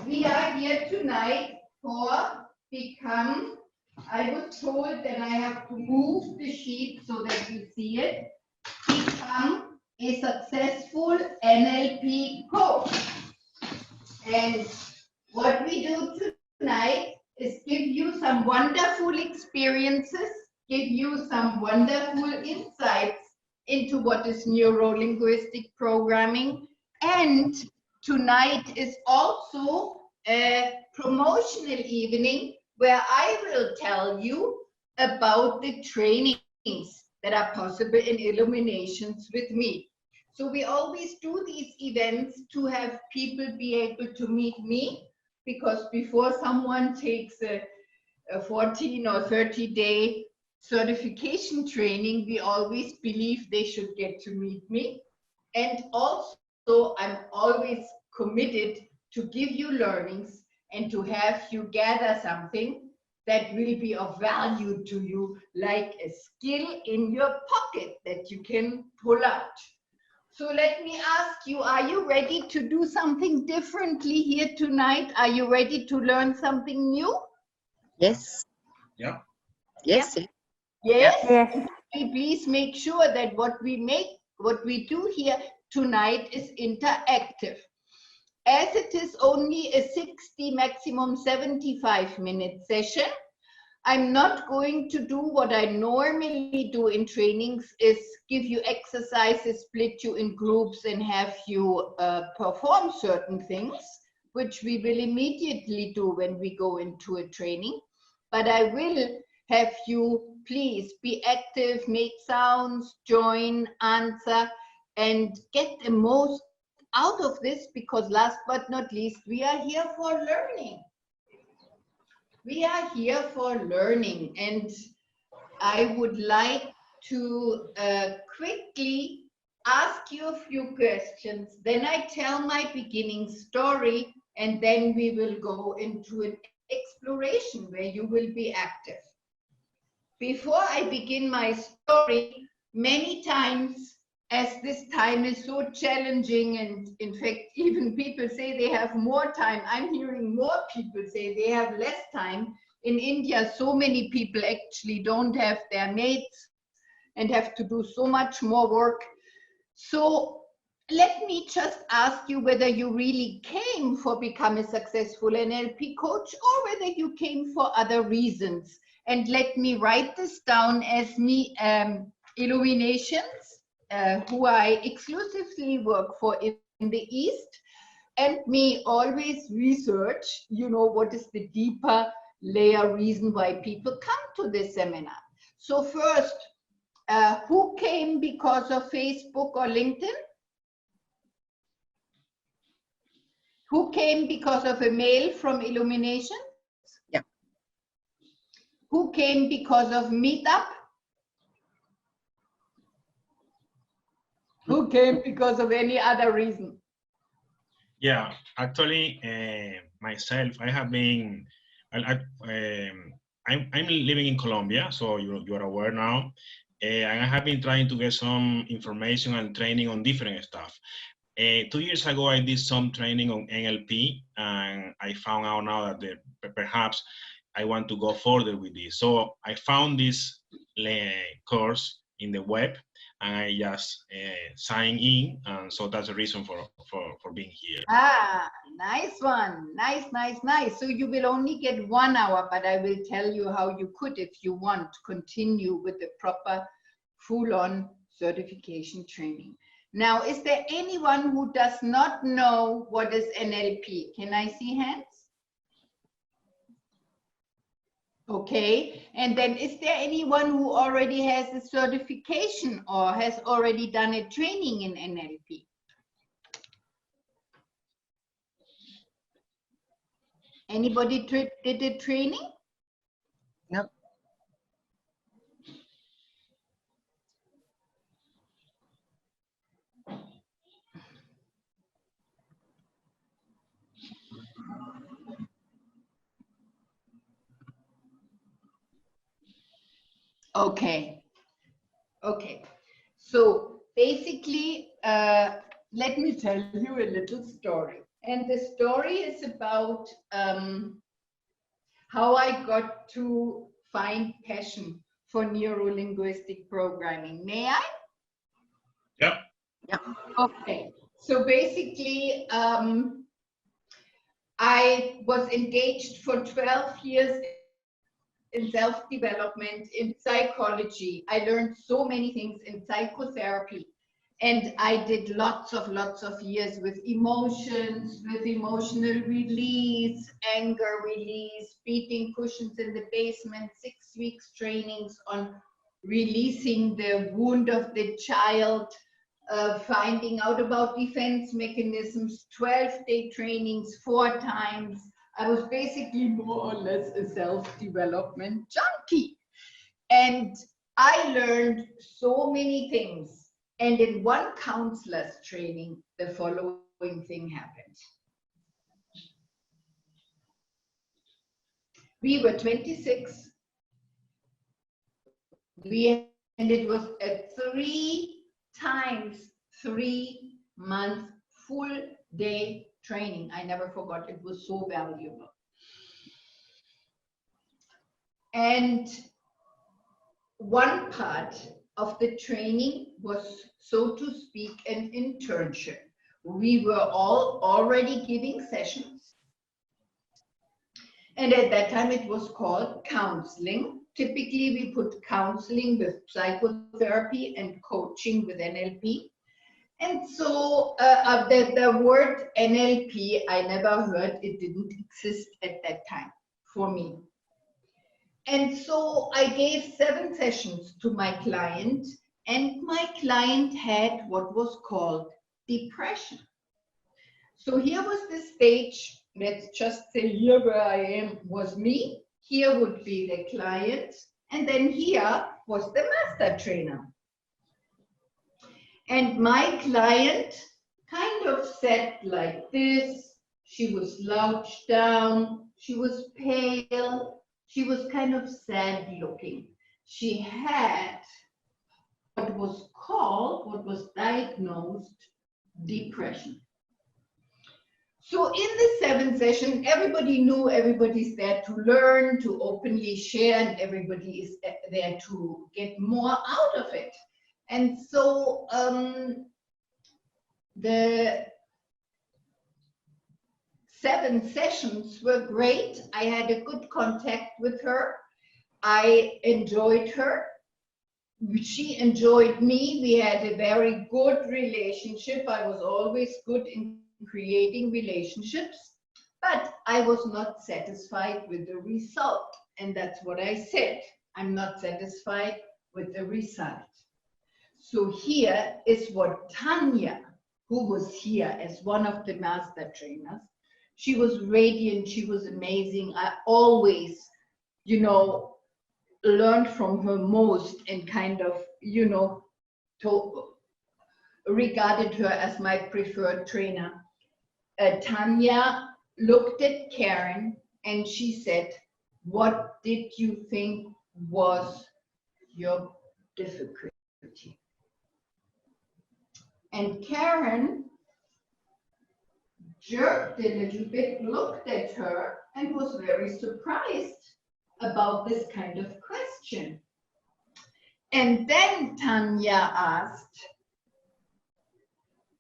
We are here tonight for become, I was told that I have to move the sheet so that you see it, become a successful NLP coach. And what we do tonight is give you some wonderful experiences, give you some wonderful insights into what is neuro-linguistic programming. And tonight is also a promotional evening where I will tell you about the trainings that are possible in Illuminations with me. So we always do these events to have people be able to meet me, because before someone takes a 14 or 30-day certification training, we always believe they should get to meet me. And also, I'm always committed to give you learnings and to have you gather something that will be of value to you, like a skill in your pocket that you can pull out. So let me ask you, are you ready to do something differently here tonight? Are you ready to learn something new? Yes. Yeah. Yes. Yes? Yes. Please make sure that what we do here tonight is interactive. As it is only a 60, maximum 75-minute session, I'm not going to do what I normally do in trainings, is give you exercises, split you in groups, and have you perform certain things, which we will immediately do when we go into a training. But I will have you please be active, make sounds, join, answer, and get the most out of this, because last but not least, we are here for learning. We are here for learning, and I would like to quickly ask you a few questions. Then I tell my beginning story, and then we will go into an exploration where you will be active. Before I begin my story, many times, as this time is so challenging, and in fact, even people say they have more time. I'm hearing more people say they have less time. In India, so many people actually don't have their mates and have to do so much more work. So let me just ask you whether you really came for become a successful NLP coach, or whether you came for other reasons. And let me write this down as me, Illuminations, who I exclusively work for in the East, and me always research, you know, what is the deeper layer reason why people come to this seminar. So first, who came because of Facebook or LinkedIn? Who came because of a mail from Illuminations? Yeah. Who came because of Meetup? Who came because of any other reason? Yeah, actually, myself, I have been, I'm living in Colombia, so you are aware now. And I have been trying to get some information and training on different stuff. 2 years ago, I did some training on NLP, and I found out now that perhaps I want to go further with this. So I found this course in the web, and I just signed in, and so that's the reason for being here. Ah, nice one. Nice, nice, nice. So you will only get 1 hour, but I will tell you how you could, if you want, continue with the proper full-on certification training. Now, is there anyone who does not know what is NLP? Can I see hands? Okay, and then is there anyone who already has a certification or has already done a training in NLP? Anybody did a training? No. Okay. Okay. So basically, let me tell you a little story. And the story is about how I got to find passion for neuro-linguistic programming. May I? Yeah. Yeah. Okay. So basically, I was engaged for 12 years in self-development, in psychology. I learned so many things in psychotherapy. And I did lots of years with emotions, with emotional release, anger release, beating cushions in the basement, 6 weeks trainings on releasing the wound of the child, finding out about defense mechanisms, 12-day trainings 4 times. I was basically more or less a self-development junkie. And I learned so many things. And in one counselor's training, the following thing happened. We were 26. And it was a 3 times 3 month full day training. I never forgot. It was so valuable. And one part of the training was, so to speak, an internship. We were all already giving sessions. And at that time it was called counseling. Typically we put counseling with psychotherapy and coaching with NLP. And so the word NLP, I never heard, it didn't exist at that time for me. And so I gave 7 sessions to my client, and my client had what was called depression. So here was the stage, let's just say here where I am was me, here would be the client, and then here was the master trainer. And my client kind of sat like this, she was slouched down, she was pale, she was kind of sad looking. She had what was diagnosed depression. So in the 7th session, everybody knew everybody's there to learn, to openly share, and everybody is there to get more out of it. And so the 7 sessions were great. I had a good contact with her. I enjoyed her. She enjoyed me. We had a very good relationship. I was always good in creating relationships, but I was not satisfied with the result. And that's what I said. I'm not satisfied with the result. So here is what Tanya, who was here as one of the master trainers, she was radiant, she was amazing. I always, you know, learned from her most and kind of, you know, regarded her as my preferred trainer. Tanya looked at Karen and she said, what did you think was your difficulty? And Karen jerked a little bit, looked at her, and was very surprised about this kind of question. And then Tanya asked,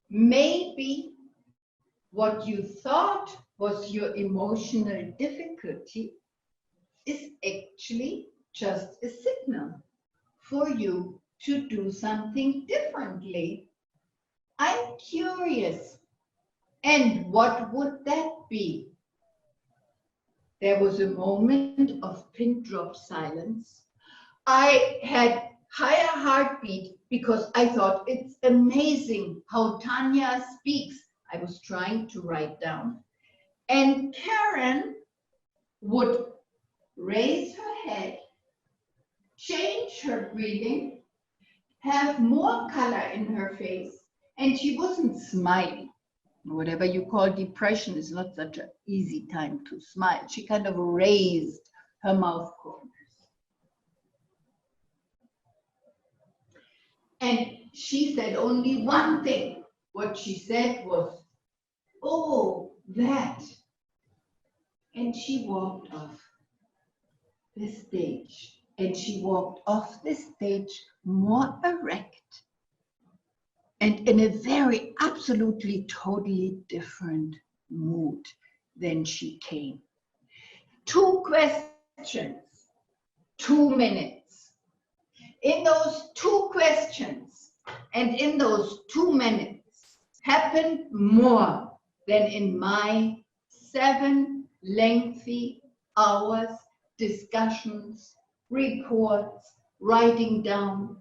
maybe what you thought was your emotional difficulty is actually just a signal for you to do something differently. I'm curious. And what would that be? There was a moment of pin drop silence. I had higher heartbeat because I thought it's amazing how Tanya speaks. I was trying to write down. And Karen would raise her head, change her breathing, have more color in her face, and she wasn't smiling. Whatever you call depression is not such an easy time to smile. She kind of raised her mouth corners. And she said only one thing. What she said was, oh, that. And she walked off the stage. And she walked off the stage more erect and in a very absolutely totally different mood than she came. 2 questions, 2 minutes. In those 2 questions and in those 2 minutes happened more than in my 7 lengthy hours discussions, reports, writing down,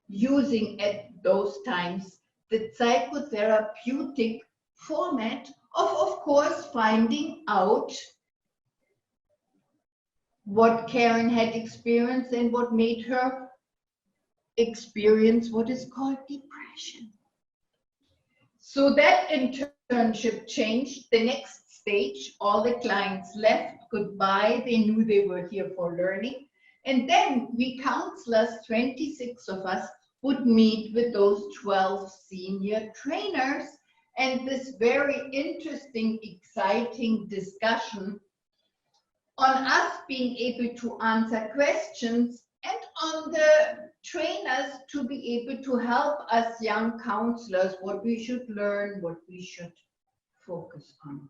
using at those times the psychotherapeutic format of course, finding out what Karen had experienced and what made her experience what is called depression. So that internship changed. The next stage, all the clients left, goodbye. They knew they were here for learning. And then we counselors, 26 of us, would meet with those 12 senior trainers, and this very interesting, exciting discussion on us being able to answer questions and on the trainers to be able to help us young counselors what we should learn, what we should focus on.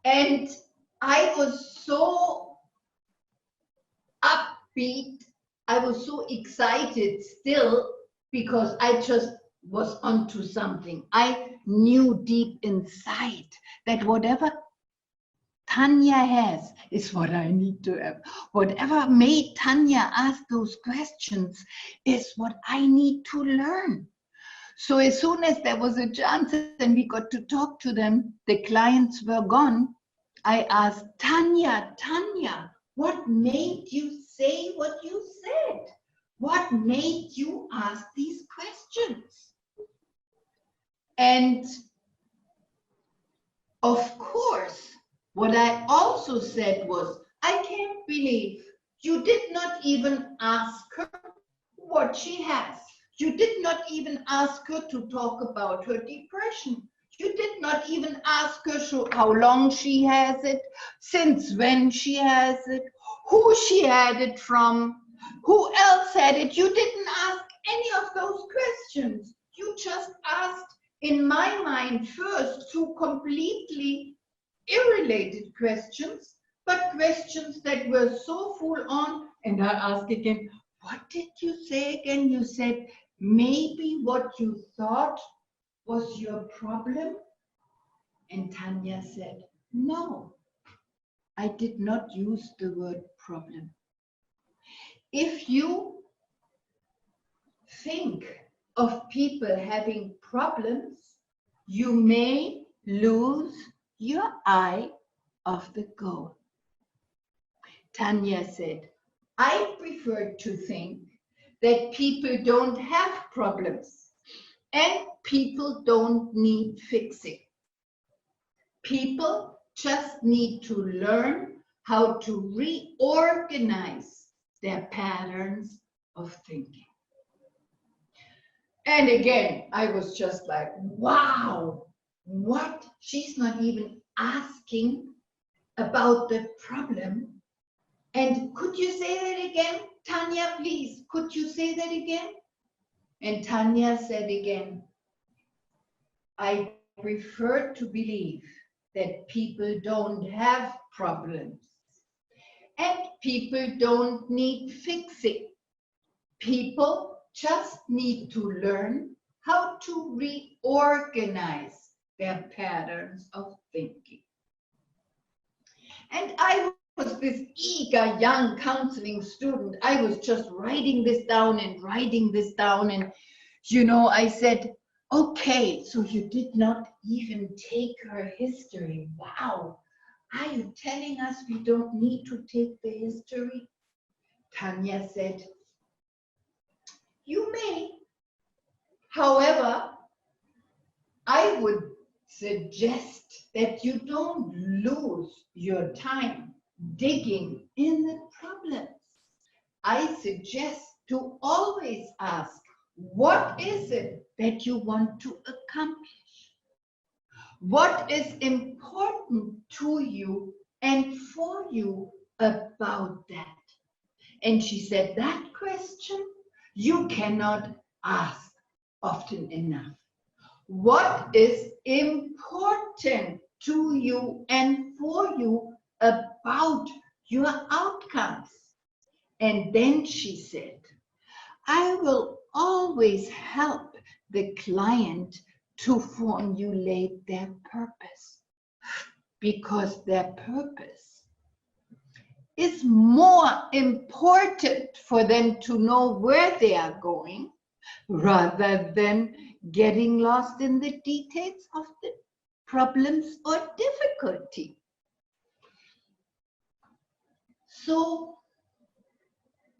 And I was so upbeat, I was so excited still because I just was onto something. I knew deep inside that whatever Tanya has is what I need to have. Whatever made Tanya ask those questions is what I need to learn. So as soon as there was a chance and we got to talk to them, the clients were gone. I asked Tanya, what made you say what you said? What made you ask these questions? And of course, what I also said was, I can't believe you did not even ask her what she has. You did not even ask her to talk about her depression. You did not even ask her how long she has it, since when she has it, who she had it from, who else had it. You didn't ask any of those questions. You just asked, in my mind, first 2 completely irrelated questions, but questions that were so full on. And I asked again, what did you say again? You said, maybe what you thought was your problem? And Tanya said, no, I did not use the word problem. If you think of people having problems, you may lose your eye of the goal. Tanya said, I prefer to think that people don't have problems and people don't need fixing. People just need to learn how to reorganize their patterns of thinking. And again, I was just like, wow, what? She's not even asking about the problem. And could you say that again? Tanya, please, could you say that again? And Tanya said again, I prefer to believe that people don't have problems and people don't need fixing. People just need to learn how to reorganize their patterns of thinking. And I was this eager young counseling student. I was just writing this down and writing this down. And, you know, I said, okay, so you did not even take her history. Wow. Are you telling us we don't need to take the history? Tanya said, you may. However, I would suggest that you don't lose your time digging in the problems. I suggest to always ask, what is it that you want to accomplish? What is important to you and for you about that? And she said, that question you cannot ask often enough. What is important to you and for you about your outcomes? And then she said, I will always help the client to formulate their purpose, because their purpose is more important for them to know where they are going rather than getting lost in the details of the problems or difficulty. So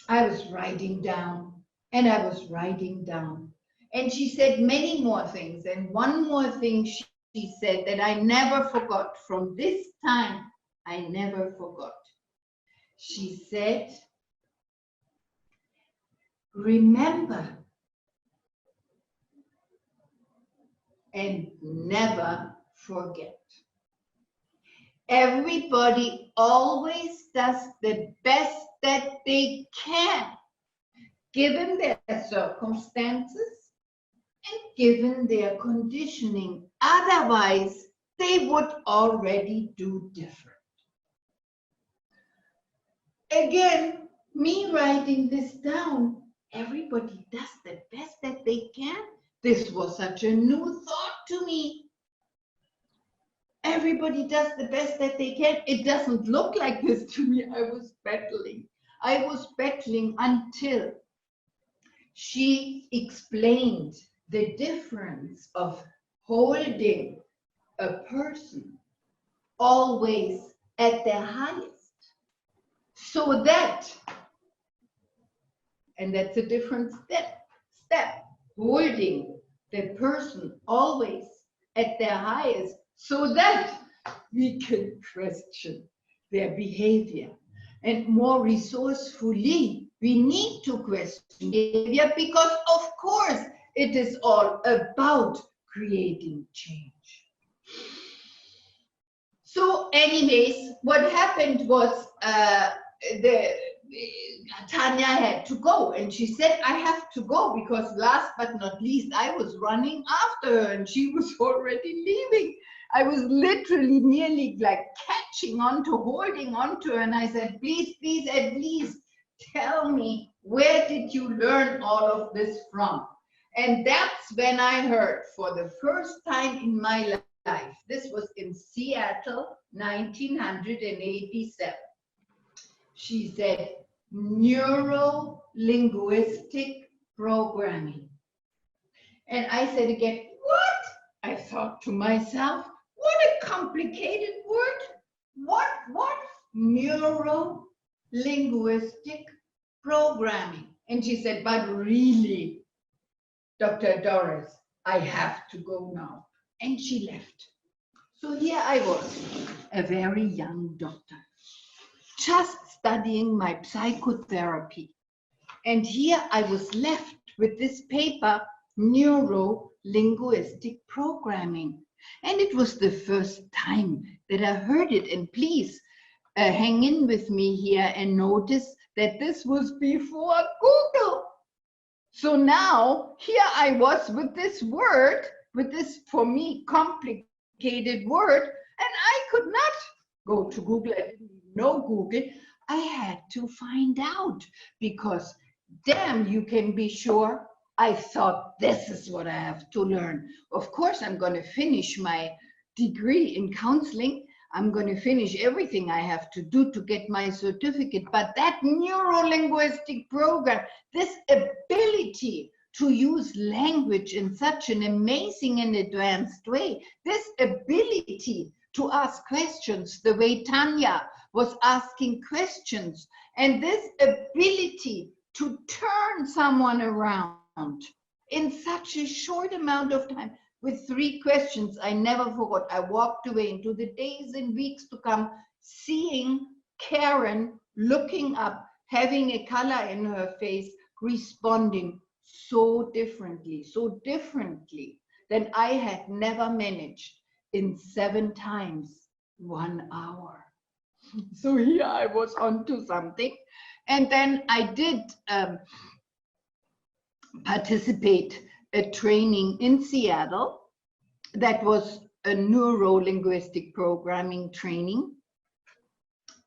I was writing down and I was writing down. And she said many more things. And one more thing she said that I never forgot from this time, I never forgot. She said, remember and never forget. Everybody always does the best that they can, given their circumstances and given their conditioning. Otherwise, they would already do different. Again, me writing this down, everybody does the best that they can. This was such a new thought to me. Everybody does the best that they can. It doesn't look like this to me. I was battling. I was battling until she explained the difference of holding a person always at their highest. So that, and that's a different step, holding the person always at their highest, so that we can question their behavior. And more resourcefully, we need to question behavior because, of course, it is all about creating change. So anyways, what happened was Tanya had to go, and she said, I have to go because last but not least, I was running after her and she was already leaving. I was literally nearly like catching on to, holding on to her, and I said, please, please, at least tell me, where did you learn all of this from? And that's when I heard for the first time in my life, this was in Seattle, 1987. She said, Neuro-Linguistic Programming. And I said again, what? I thought to myself, what a complicated word. What? Neuro-Linguistic Programming. And she said, but really, Dr. Doris, I have to go now. And she left. So here I was, a very young doctor, just studying my psychotherapy. And here I was left with this paper, Neuro-Linguistic Programming. And it was the first time that I heard it. And please hang in with me here and notice that this was before Google. So now here I was with this word, with this, for me, complicated word, and I could not go to Google. I didn't know Google. I had to find out because, damn, you can be sure I thought this is what I have to learn. Of course, I'm going to finish my degree in counseling. I'm going to finish everything I have to do to get my certificate. But that neuro-linguistic program, this ability to use language in such an amazing and advanced way, this ability to ask questions the way Tanya was asking questions, and this ability to turn someone around in such a short amount of time with 3 questions, I never forgot. I walked away into the days and weeks to come, seeing Karen looking up, having a color in her face, responding so differently than I had never managed in 7 times 1 hour. So here I was onto something. And then I did participate a training in Seattle that was a neuro-linguistic programming training.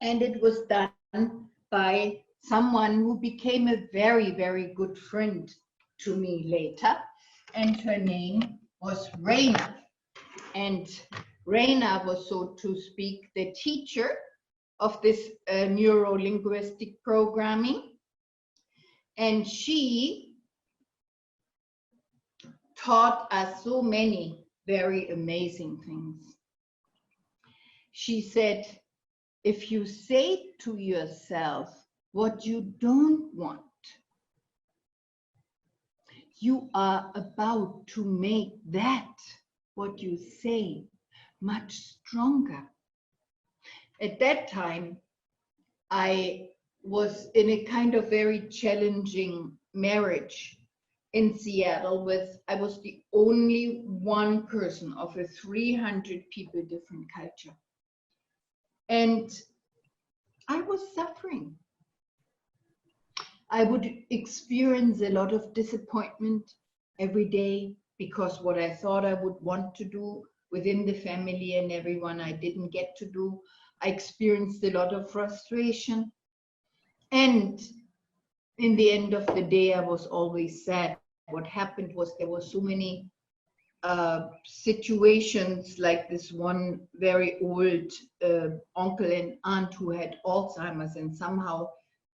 And it was done by someone who became a very, very good friend to me later. And her name was Raina. And Raina was, so to speak, the teacher of this neuro-linguistic programming. And she taught us so many very amazing things. She said, if you say to yourself what you don't want, you are about to make that, what you say, much stronger. At that time, I was in a kind of very challenging marriage in Seattle with, I was the only one person of a 300 people different culture. And I was suffering. I would experience a lot of disappointment every day because what I thought I would want to do within the family and everyone I didn't get to do. I experienced a lot of frustration. And in the end of the day, I was always sad. What happened was there were so many situations, like this one very old uncle and aunt who had Alzheimer's, and somehow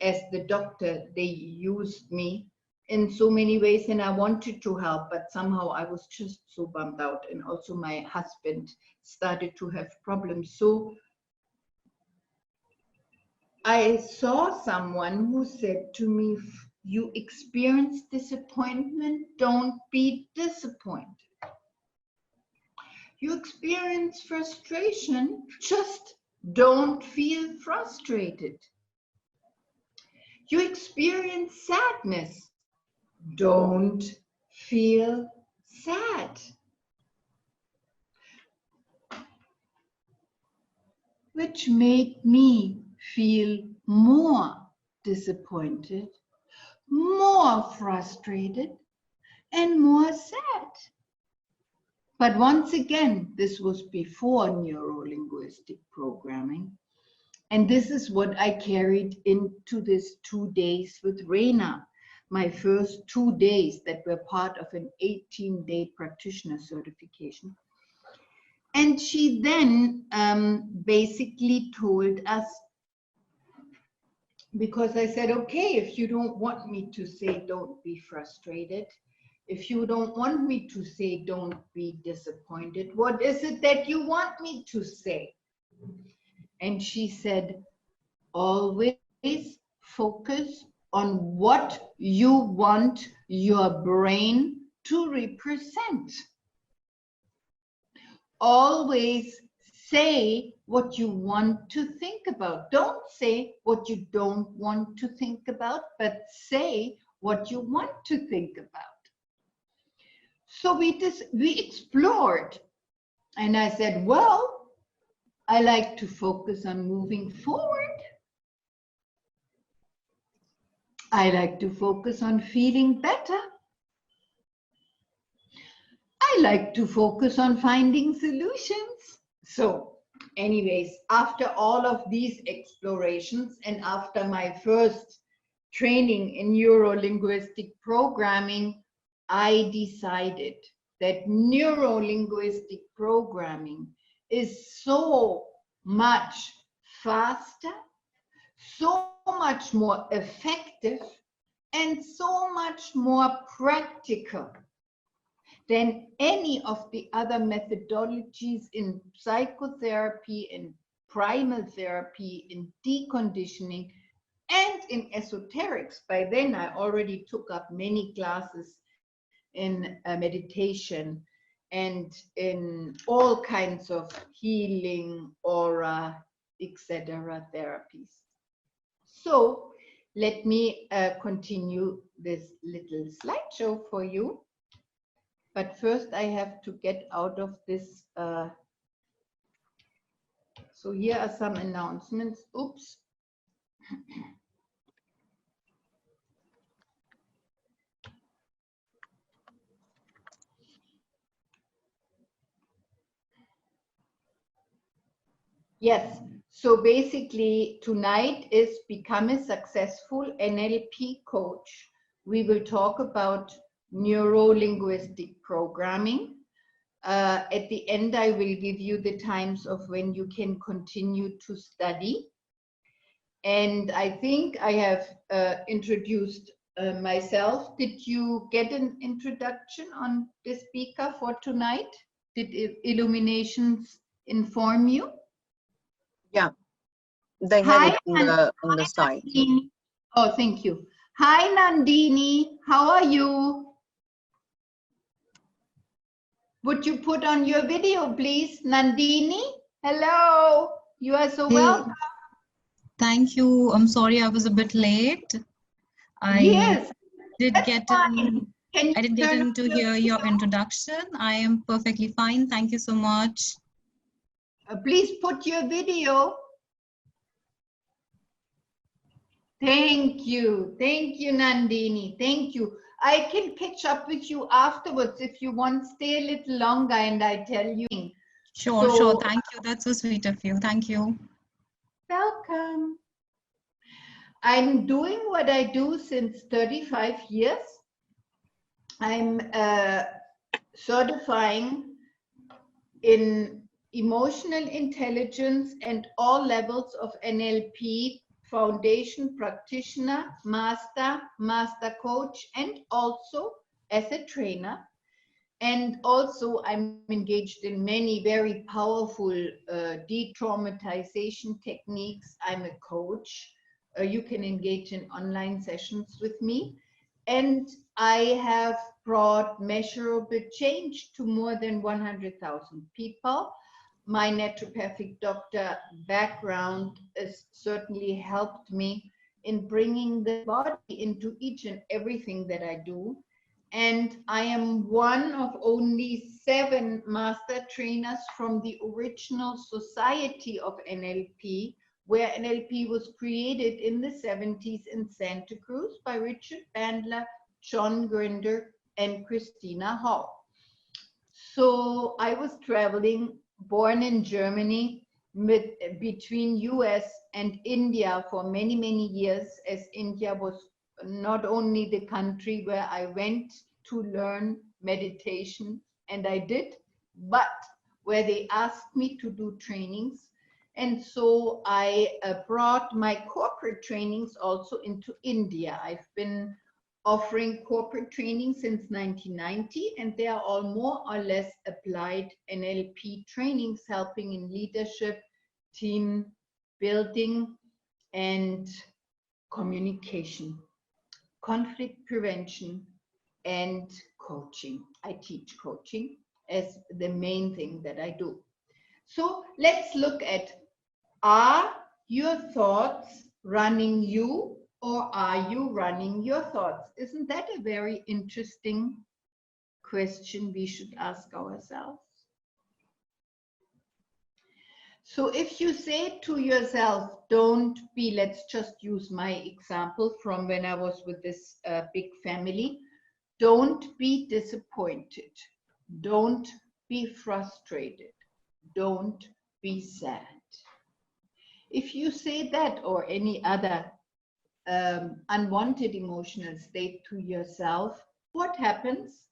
as the doctor, they used me in so many ways, and I wanted to help, but somehow I was just so bummed out. And also my husband started to have problems. So I saw someone who said to me, you experience disappointment, don't be disappointed. You experience frustration, just don't feel frustrated. You experience sadness, don't feel sad. Which made me feel more disappointed, more frustrated, and more sad. But once again, this was before neuro-linguistic programming. And this is what I carried into this 2 days with Raina, my first 2 days that were part of an 18-day practitioner certification. And she then basically told us, because I said, okay, if you don't want me to say don't be frustrated, if you don't want me to say don't be disappointed, what is it that you want me to say? And she said, always focus on what you want your brain to represent. Always say what you want to think about. Don't say what you don't want to think about, but say what you want to think about. So we explored, and I said, well, I like to focus on moving forward. I like to focus on feeling better. I like to focus on finding solutions. So anyways, after all of these explorations and after my first training in neuro-linguistic programming, I decided that neuro-linguistic programming is so much faster, so much more effective, and so much more practical than any of the other methodologies in psychotherapy, in primal therapy, in deconditioning, and in esoterics. By then, I already took up many classes in meditation and in all kinds of healing, aura, etc. therapies. So let me continue this little slideshow for you. But first I have to get out of this So here are some announcements. Oops. Yes, so basically tonight is Become a Successful NLP Coach. We will talk about Neuro-Linguistic Programming. At the end, I will give you the times of when you can continue to study. And I think I have introduced myself. Did you get an introduction on the speaker for tonight? Did Illuminations inform you? Yeah, they have it on the side. Nandini. Oh, thank you. Hi, Nandini. How are you? Would you put on your video, please? Nandini, hello. You are so welcome. Thank you. I'm sorry I was a bit late. Yes, did get fine. I did get in to hear your introduction. I am perfectly fine. Thank you so much. Please put your video. Thank you, Nandini. Thank you. I can catch up with you afterwards if you want. Stay a little longer, and I tell you. Sure, sure. Thank you. That's so sweet of you. Thank you. Welcome. I'm doing what I do since 35 years. I'm certifying in emotional intelligence and all levels of NLP, foundation practitioner, master coach, and also as a trainer. And also I'm engaged in many very powerful de-traumatization techniques. I'm a coach. You can engage in online sessions with me. And I have brought measurable change to more than 100,000 people. My naturopathic doctor background has certainly helped me in bringing the body into each and everything that I do. And I am one of only 7 master trainers from the original Society of NLP, where NLP was created in the 70s in Santa Cruz by Richard Bandler, John Grinder, and Christina Hall. So I was traveling, born in Germany, between US and India for many, many years, as India was not only the country where I went to learn meditation, and I did, but where they asked me to do trainings. And so I brought my corporate trainings also into India. I've been offering corporate training since 1990, and they are all more or less applied NLP trainings, helping in leadership, team building, and communication, conflict prevention, and coaching. I teach coaching as the main thing that I do. So let's look at, are your thoughts running you, or are you running your thoughts? Isn't that a very interesting question we should ask ourselves? So if you say to yourself, don't be, let's just use my example from when I was with this big family, don't be disappointed, don't be frustrated, don't be sad. If you say that or any other unwanted emotional state to yourself, what happens?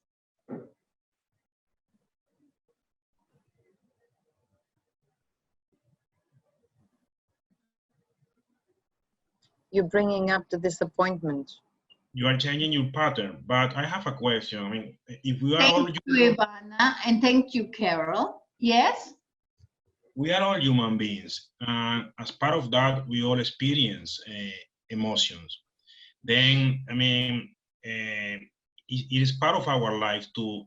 You're bringing up the disappointment. You are changing your pattern, but I have a question. I mean, if we are all Thank you, Ivana, and thank you, Carol. Yes? We are all human beings. As part of that, we all experience emotions. Then, I mean, it is part of our life to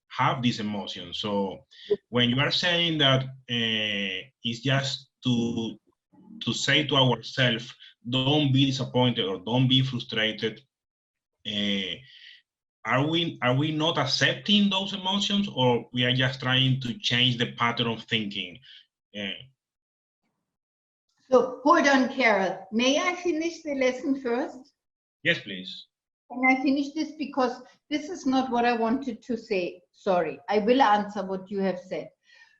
have these emotions. So when you are saying that it's just to say to ourselves, don't be disappointed or don't be frustrated, are we not accepting those emotions, or we are just trying to change the pattern of thinking? So hold on, Carol. May I finish the lesson first? Yes, please. Can I finish this? Because this is not what I wanted to say. Sorry, I will answer what you have said.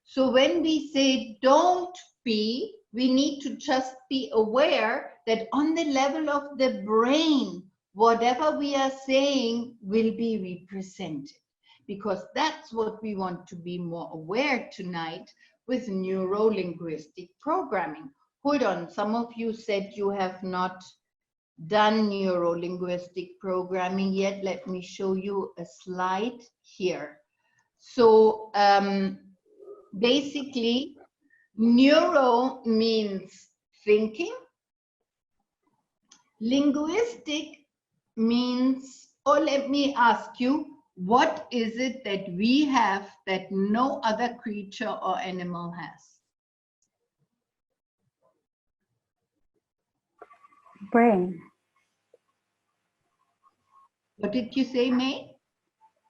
So when we say don't be, we need to just be aware that on the level of the brain, whatever we are saying will be represented. Because that's what we want to be more aware tonight with neuro-linguistic programming. Hold on, some of you said you have not done neuro-linguistic programming yet. Let me show you a slide here. So basically, neuro means thinking. Linguistic means, or let me ask you, what is it that we have that no other creature or animal has? Brain. What did you say, May?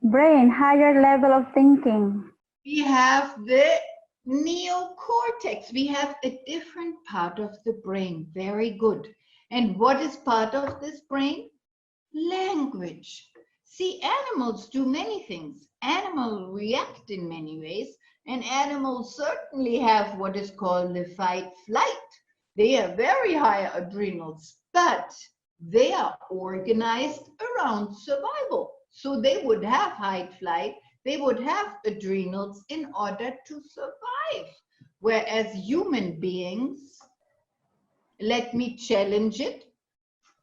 Brain, higher level of thinking. We have the neocortex. We have a different part of the brain. Very good. And what is part of this brain? Language. See, animals do many things. Animals react in many ways, and animals certainly have what is called the fight-flight. They have very high adrenals, but they are organized around survival. So they would have fight-flight, they would have adrenals in order to survive. Whereas human beings, let me challenge it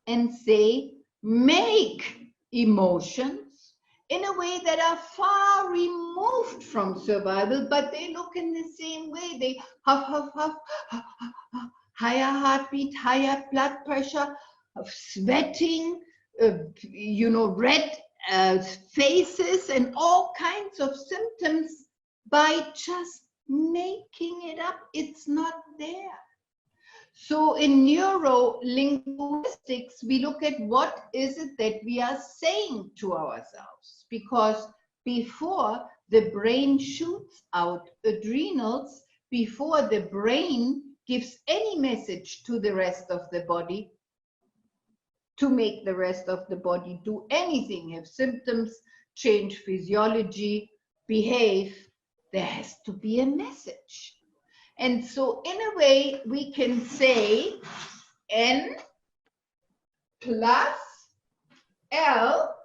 and say, make emotions in a way that are far removed from survival, but they look in the same way. They huff, huff, huff, huff, huff, huff, higher heartbeat, higher blood pressure, sweating, red faces and all kinds of symptoms by just making it up. It's not there. So in neuro-linguistics, we look at what is it that we are saying to ourselves, because before the brain shoots out adrenals, before the brain gives any message to the rest of the body, to make the rest of the body do anything, have symptoms, change physiology, behave, there has to be a message. And so in a way, we can say N plus L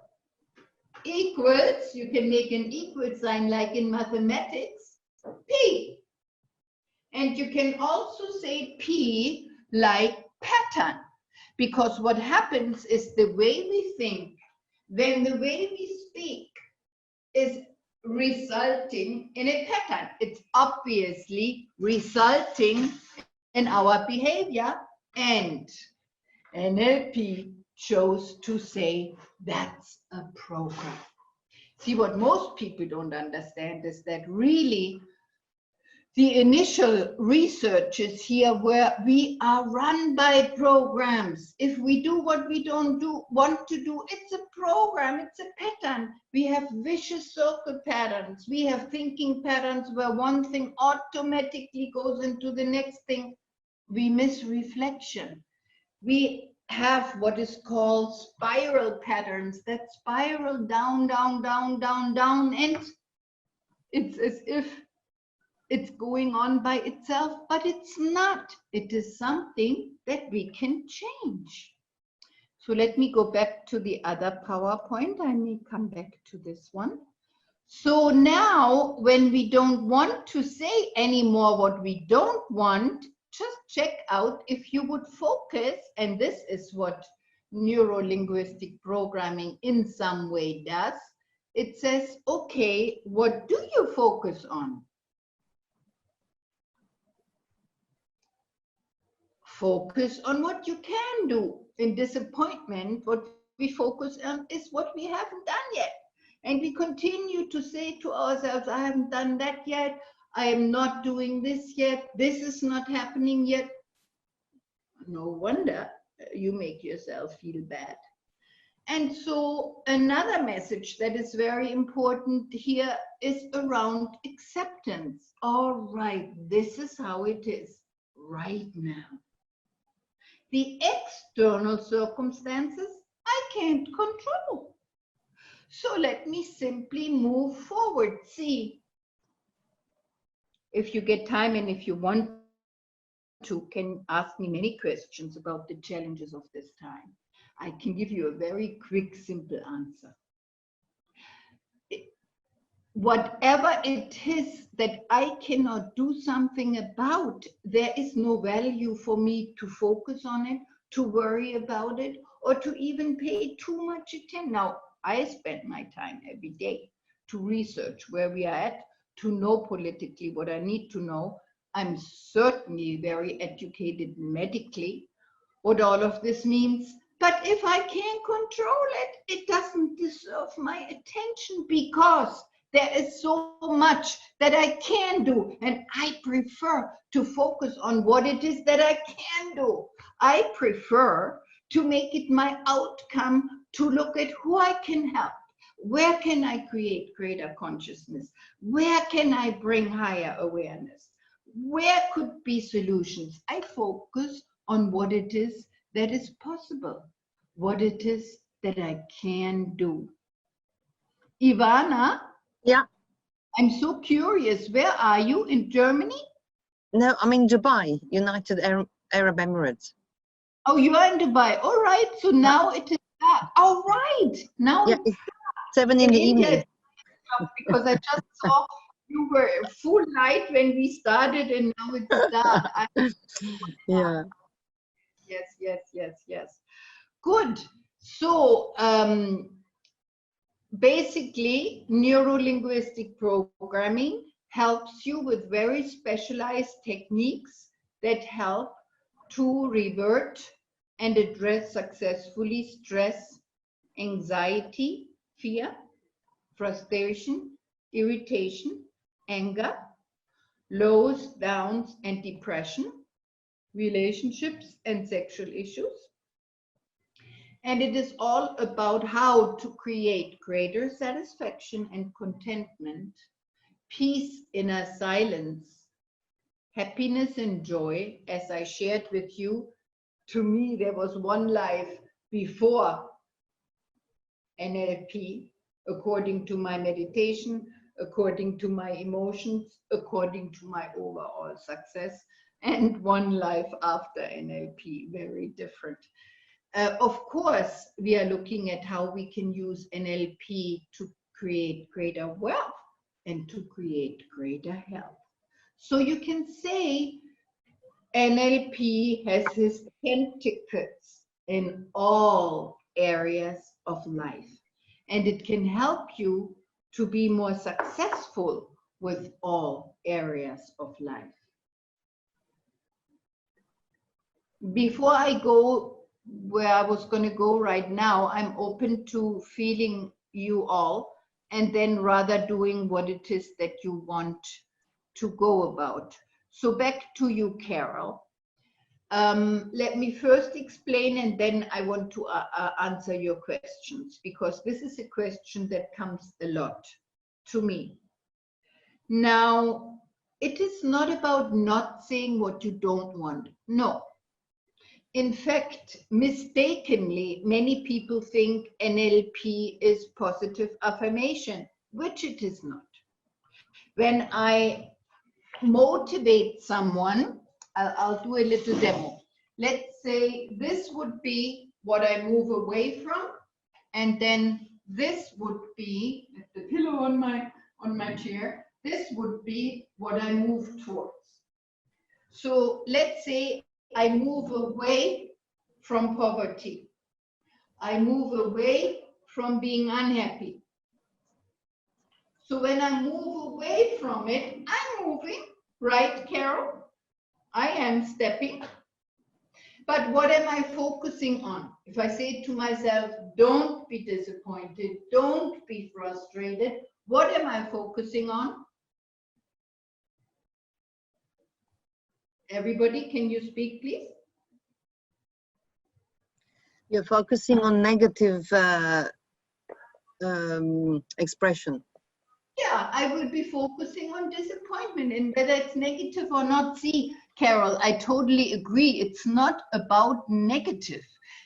equals, you can make an equal sign like in mathematics, P. And you can also say P like pattern. Because what happens is the way we think, then the way we speak is resulting in a pattern. It's obviously resulting in our behavior, and NLP chose to say that's a program. See, what most people don't understand is that really the initial researches here where we are run by programs. If we do what we don't want to do, it's a program, it's a pattern. We have vicious circle patterns. We have thinking patterns where one thing automatically goes into the next thing. We miss reflection. We have what is called spiral patterns that spiral down, down, down, down, down, and it's as if it's going on by itself, but it's not. It is something that we can change. So let me go back to the other PowerPoint. I may come back to this one. So now when we don't want to say anymore what we don't want, just check out if you would focus, and this is what neuro-linguistic programming in some way does. It says, okay, what do you focus on? Focus on what you can do. In disappointment, what we focus on is what we haven't done yet. And we continue to say to ourselves, I haven't done that yet. I am not doing this yet. This is not happening yet. No wonder you make yourself feel bad. And so another message that is very important here is around acceptance. All right, this is how it is right now. The external circumstances I can't control. So let me simply move forward. See, if you get time and if you want to, can ask me many questions about the challenges of this time. I can give you a very quick, simple answer. Whatever it is that I cannot do something about, there is no value for me to focus on it, to worry about it, or to even pay too much attention. Now, I spend my time every day to research where we are at, to know politically what I need to know. I'm certainly very educated medically, what all of this means. But if I can't control it, it doesn't deserve my attention, because there is so much that I can do, and I prefer to focus on what it is that I can do. I prefer to make it my outcome to look at who I can help. Where can I create greater consciousness? Where can I bring higher awareness? Where could be solutions? I focus on what it is that is possible, what it is that I can do. Ivana? Yeah. I'm so curious. Where are you? In Germany? No, I'm in Dubai, United Arab Emirates. Oh, you are in Dubai. All right. So now it is dark. All right. Now Yeah, it's 7 in the evening. Because I just saw you were full light when we started, and now it's dark. Yeah. Yes. Good. So basically, neuro-linguistic programming helps you with very specialized techniques that help to revert and address successfully stress, anxiety, fear, frustration, irritation, anger, lows, downs, and depression, relationships and sexual issues. And it is all about how to create greater satisfaction and contentment, peace, inner silence, happiness and joy. As I shared with you, to me, there was one life before NLP, according to my meditation, according to my emotions, according to my overall success, and one life after NLP, very different. Of course, we are looking at how we can use NLP to create greater wealth and to create greater health. So you can say NLP has its tentacles in all areas of life, and it can help you to be more successful with all areas of life. Before I go where I was going to go right now, I'm open to feeling you all, and then rather doing what it is that you want to go about. So back to you, Carol. Let me first explain, and then I want to answer your questions, because this is a question that comes a lot to me. Now, it is not about not saying what you don't want. No. In fact, mistakenly, many people think NLP is positive affirmation, which it is not. When I motivate someone, I'll do a little demo. Let's say this would be what I move away from, and then this would be the pillow on my chair. This would be what I move towards. So let's say I move away from poverty. I move away from being unhappy. So when I move away from it, I'm moving, right, Carol? I am stepping. But what am I focusing on? If I say to myself, don't be disappointed, don't be frustrated, what am I focusing on? Everybody, can you speak, please? You're focusing on negative expression. Yeah, I will be focusing on disappointment, and whether it's negative or not. See, Carol, I totally agree. It's not about negative.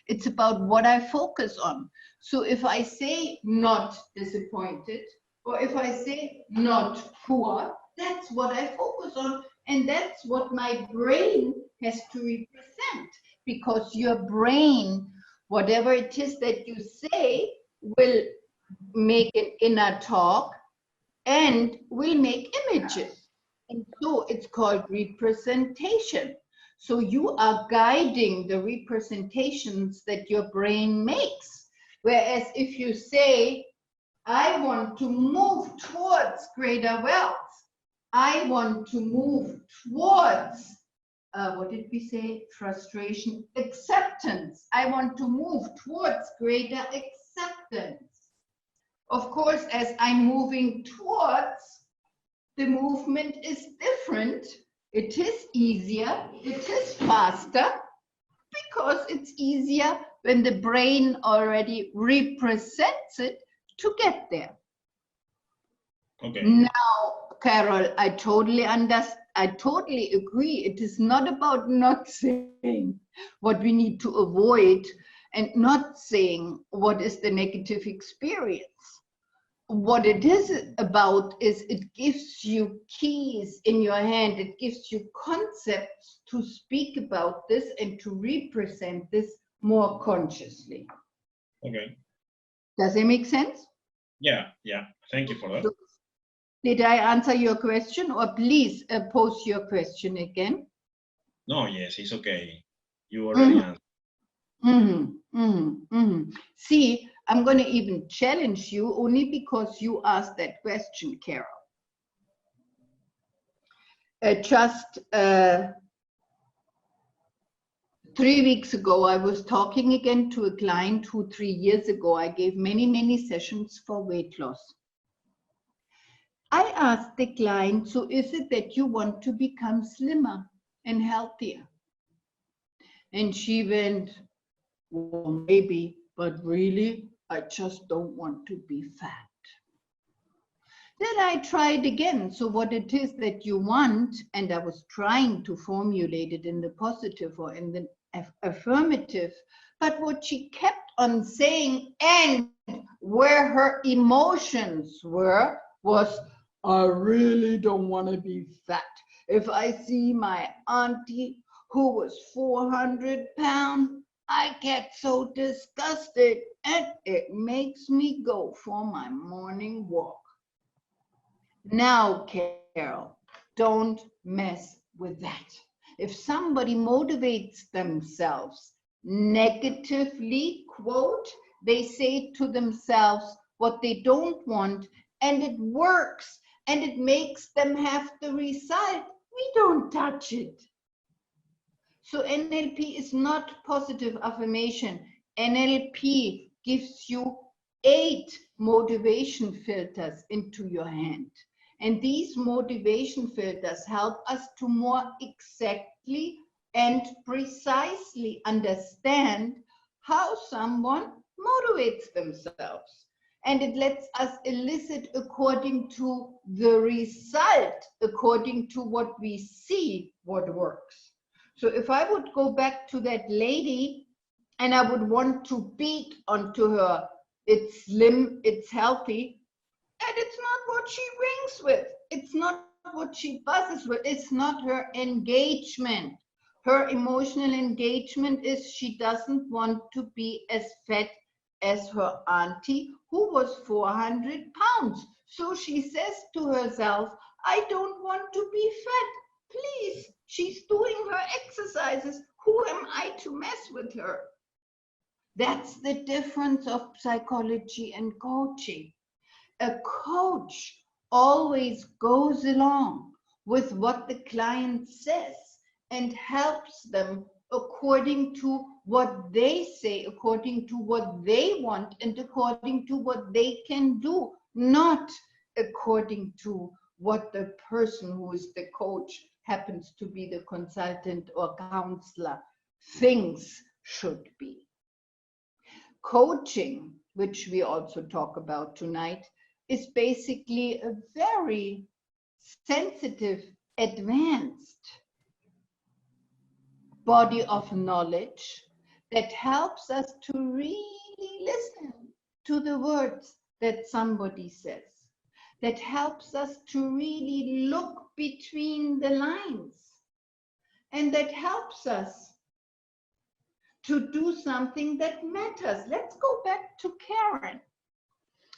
It's about what I focus on. So if I say not disappointed, or if I say not poor, that's what I focus on. And that's what my brain has to represent. Because your brain, whatever it is that you say, will make an inner talk and will make images. And so it's called representation. So you are guiding the representations that your brain makes. Whereas if you say, I want to move towards greater wealth, I want to move towards, what did we say? Frustration, acceptance. I want to move towards greater acceptance. Of course, as I'm moving towards, the movement is different. It is easier, it is faster, because it's easier when the brain already represents it to get there. Okay. Now, Carol, I totally understand. I totally agree. It is not about not saying what we need to avoid and not saying what is the negative experience. What it is about is it gives you keys in your hand. It gives you concepts to speak about this and to represent this more consciously. Okay. Does it make sense? Yeah. Thank you for that. Did I answer your question, or please pose your question again? No, yes, it's okay. You already answered. See, I'm going to even challenge you only because you asked that question, Carol. Just 3 weeks ago, I was talking again to a client who 3 years ago, I gave many sessions for weight loss. I asked the client, so is it that you want to become slimmer and healthier? And she went, well, maybe, but really, I just don't want to be fat. Then I tried again. So what it is that you want, and I was trying to formulate it in the positive or in the affirmative, but what she kept on saying, and where her emotions were, was, I really don't want to be fat. If I see my auntie who was 400 pounds, I get so disgusted and it makes me go for my morning walk. Now, Carol, don't mess with that. If somebody motivates themselves negatively, quote, they say to themselves what they don't want, and it works, and it makes them have the result, we don't touch it. So NLP is not positive affirmation. NLP gives you 8 motivation filters into your hand. And these motivation filters help us to more exactly and precisely understand how someone motivates themselves. And it lets us elicit according to the result, according to what we see, what works. So if I would go back to that lady and I would want to beat onto her, it's slim, it's healthy, and it's not what she rings with. It's not what she buzzes with. It's not her engagement. Her emotional engagement is she doesn't want to be as fat as her auntie who was 400 pounds. So she says to herself, I don't want to be fat. Please, she's doing her exercises. Who am I to mess with her? That's the difference of psychology and coaching. A coach always goes along with what the client says and helps them according to what they say, according to what they want, and according to what they can do, not according to what the person who is the coach happens to be the consultant or counselor thinks should be. coaching, which we also talk about tonight, is basically a very sensitive, advanced body of knowledge that helps us to really listen to the words that somebody says, that helps us to really look between the lines, and that helps us to do something that matters. Let's go back to Karen.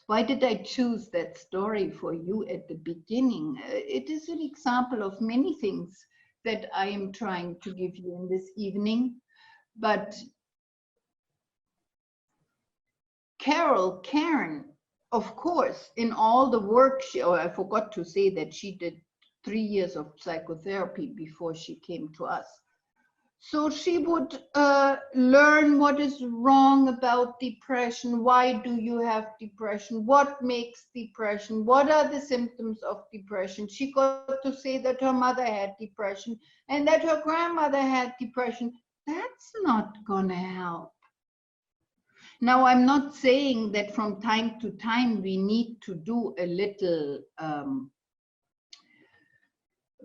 Why did I choose that story for you at the beginning? It is an example of many things that I am trying to give you in this evening. But Karen, of course, in all the work, I forgot to say that she did 3 years of psychotherapy before she came to us. So she would learn what is wrong about depression. Why do you have depression? What makes depression? What are the symptoms of depression? She got to say that her mother had depression and that her grandmother had depression. That's not gonna help. Now, I'm not saying that from time to time we need to do a little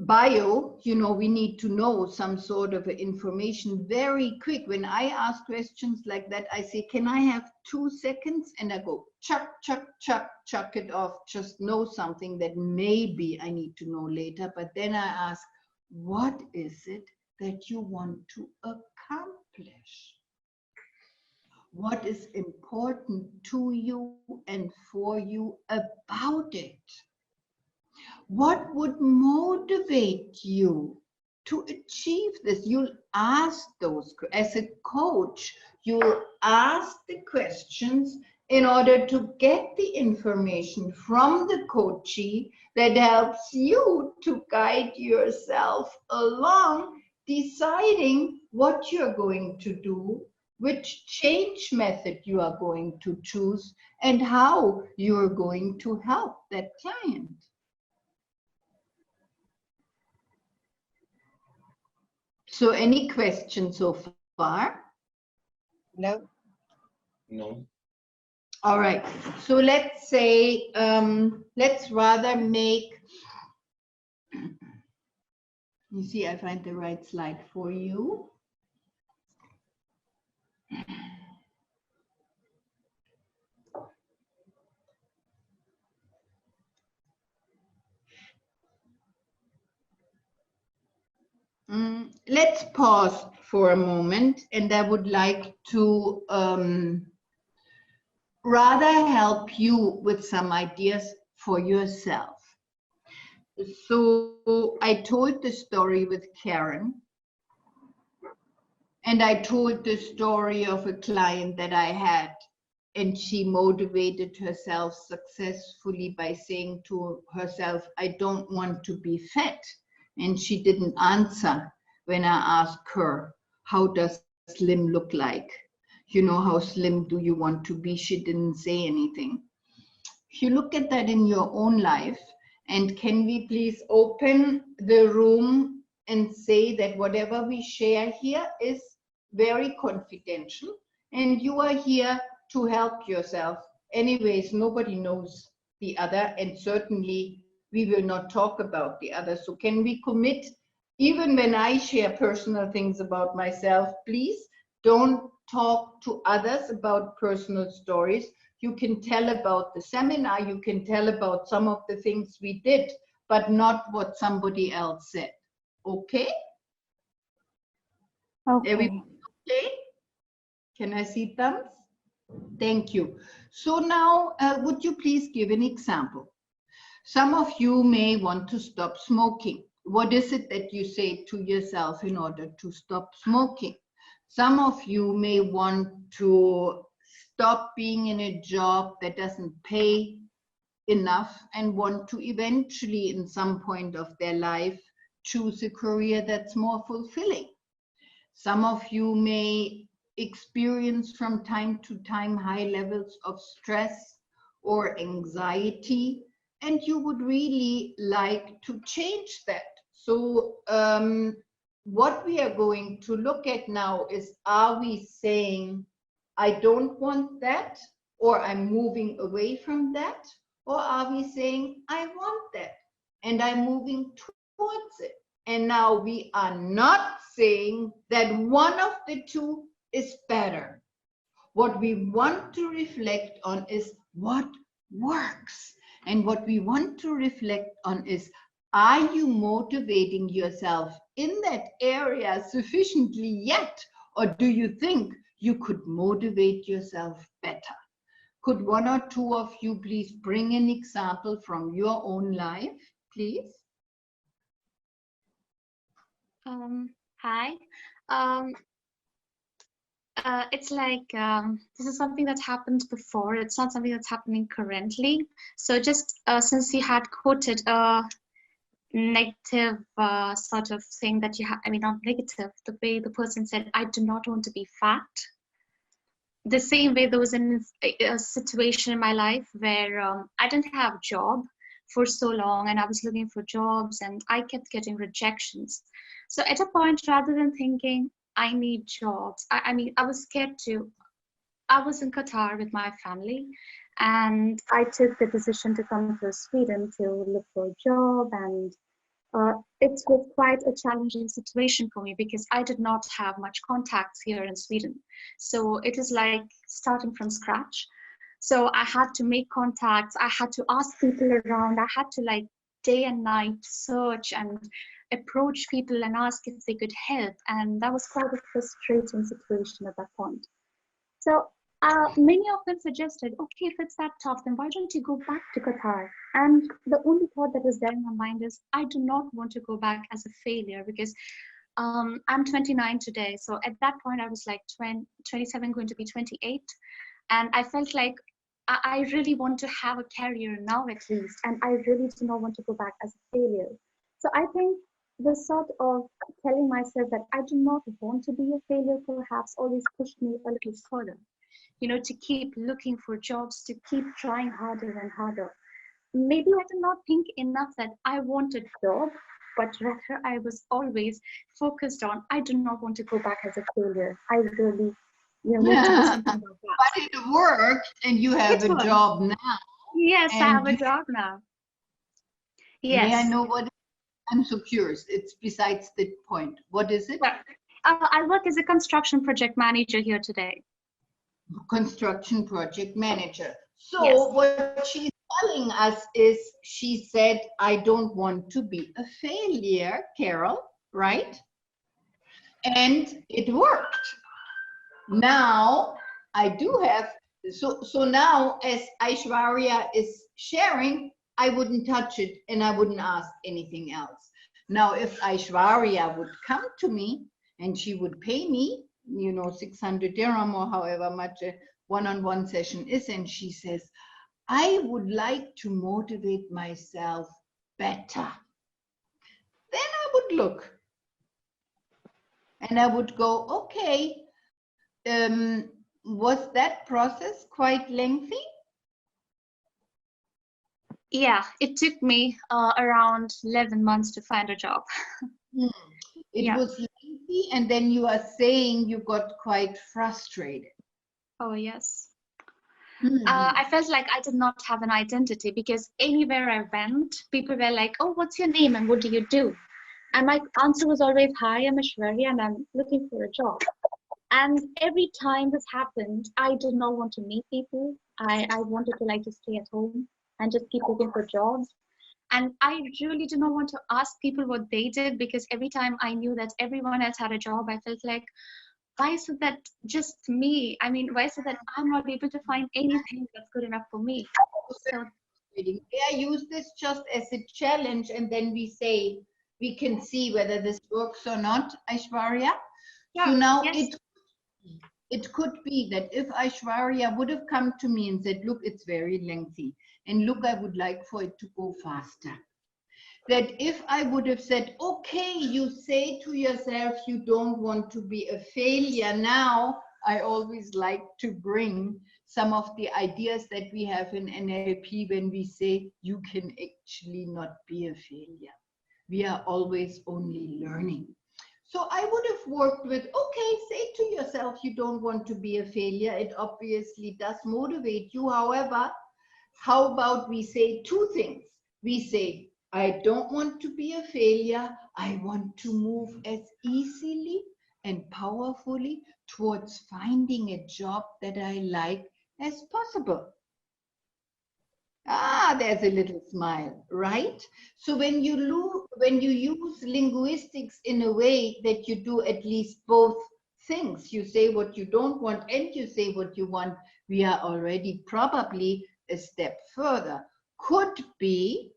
bio, you know, we need to know some sort of information very quick. When I ask questions like that, I say, can I have 2 seconds? And I go, chuck, chuck, chuck, chuck it off. Just know something that maybe I need to know later. But then I ask, what is it that you want to accomplish? What is important to you and for you about it? What would motivate you to achieve this? You'll ask those, as a coach, you'll ask the questions in order to get the information from the coachee that helps you to guide yourself along, deciding what you're going to do, which change method you are going to choose, and how you're going to help that client. So any questions so far? No. No. All right. So let's say, let's rather make, you see, I find the right slide for you. Let's pause for a moment, and I would like to rather help you with some ideas for yourself. So I told the story with Karen, and I told the story of a client that I had, and she motivated herself successfully by saying to herself, I don't want to be fat. And she didn't answer when I asked her, how does slim look like? You know, how slim do you want to be? She didn't say anything. If you look at that in your own life, and can we please open the room and say that whatever we share here is very confidential, and you are here to help yourself. Anyways, nobody knows the other, and certainly we will not talk about the other. So can we commit, even when I share personal things about myself, please don't talk to others about personal stories. You can tell about the seminar, you can tell about some of the things we did, but not what somebody else said. Okay? Okay. Okay? Can I see thumbs? Thank you. So now, would you please give an example? Some of you may want to stop smoking. What is it that you say to yourself in order to stop smoking? Some of you may want to stop being in a job that doesn't pay enough and want to eventually, in some point of their life, choose a career that's more fulfilling. Some of you may experience from time to time high levels of stress or anxiety, and you would really like to change that. So what we are going to look at now is, are we saying I don't want that, or I'm moving away from that? Or are we saying, I want that, and I'm moving towards it? And now we are not saying that one of the two is better. What we want to reflect on is what works. And what we want to reflect on is, are you motivating yourself in that area sufficiently yet? Or do you think you could motivate yourself better? Could one or two of you please bring an example from your own life, please? Hi. It's like this is something that's happened before. It's not something that's happening currently. So just since you had quoted a negative sort of thing that you have, I mean, not negative, the way the person said, I do not want to be fat. The same way there was a situation in my life where I didn't have a job for so long, and I was looking for jobs and I kept getting rejections. So at a point, rather than thinking, I need jobs, I mean, I was scared to, I was in Qatar with my family, and I took the decision to come to Sweden to look for a job, and it was quite a challenging situation for me because I did not have much contacts here in Sweden. So it is like starting from scratch. So I had to make contacts, I had to ask people around, I had to like day and night search and approach people and ask if they could help. And that was quite a frustrating situation at that point. So many of them suggested, okay, if it's that tough, then why don't you go back to Qatar? And the only thought that was there in my mind is, I do not want to go back as a failure, because I'm 29 today. So at that point, I was like 27, going to be 28. And I felt like I really want to have a career now at least. And I really do not want to go back as a failure. So I think the sort of telling myself that I do not want to be a failure perhaps always pushed me a little further. You know, to keep looking for jobs, to keep trying harder and harder. Maybe I did not think enough that I wanted a job, but rather I was always focused on, I do not want to go back as a failure. I really, want to do something about that. But it worked, and you have a job now. Yes, I have a job now. Yes. May I know what? I'm so curious. It's besides the point. What is it? I work as a construction project manager here today. Construction project manager. So Yes. what she's telling us is, she said, I don't want to be a failure, Carol, right? And it worked. Now I do have, so now as Aishwarya is sharing, I wouldn't touch it and I wouldn't ask anything else. Now, if Aishwarya would come to me and she would pay me, 600 dirham or however much a one-on-one session is, and she says, I would like to motivate myself better, then I would look and I would go, okay, was that process quite lengthy? Yeah, it took me around 11 months to find a job. It was lengthy, and then you are saying you got quite frustrated. Oh, yes. I felt like I did not have an identity, because anywhere I went, people were like, oh, what's your name and what do you do? And my answer was always, hi, I'm Aishwarya and I'm looking for a job. And every time this happened, I did not want to meet people. I wanted to just stay at home and just keep looking for jobs. And I really did not want to ask people what they did, because every time I knew that everyone else had a job, I felt like, why is it that just me? I mean, why is it that I'm not able to find anything that's good enough for me? So I use this just as a challenge, and then we can see whether this works or not, Aishwarya. Yeah, so now yes. it could be that if Aishwarya would have come to me and said, look, it's very lengthy, and look, I would like for it to go faster. That if I would have said, okay, you say to yourself, you don't want to be a failure. Now, I always like to bring some of the ideas that we have in NLP when we say you can actually not be a failure. We are always only learning. So I would have worked with, okay, say to yourself, you don't want to be a failure. It obviously does motivate you. However, how about we say two things? We say, I don't want to be a failure. I want to move as easily and powerfully towards finding a job that I like as possible. Ah, there's a little smile, right? So when you use linguistics in a way that you do at least both things, you say what you don't want and you say what you want, we are already probably a step further. Could be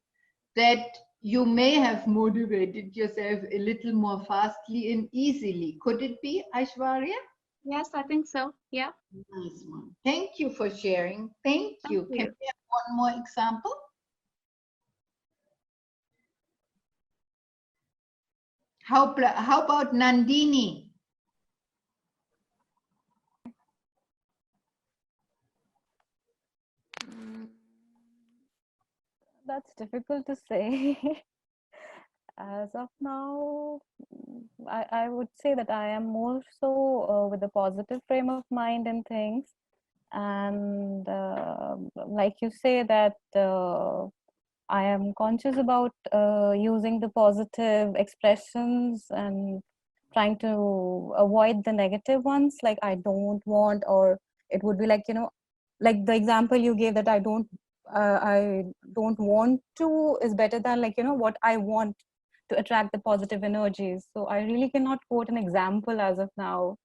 that you may have motivated yourself a little more fastly and easily. Could it be, Aishwarya? Yes, I think so. Yeah. Nice one. Thank you for sharing. Thank you. Thank you. Can we have one more example? How about Nandini? That's difficult to say. As of now, I would say that I am more so with a positive frame of mind and things. And like you say that I am conscious about using the positive expressions and trying to avoid the negative ones, like I don't want, or it would be like, you know, like the example you gave that I don't want to is better than like, you know, what I want to attract the positive energies. So I really cannot quote an example as of now.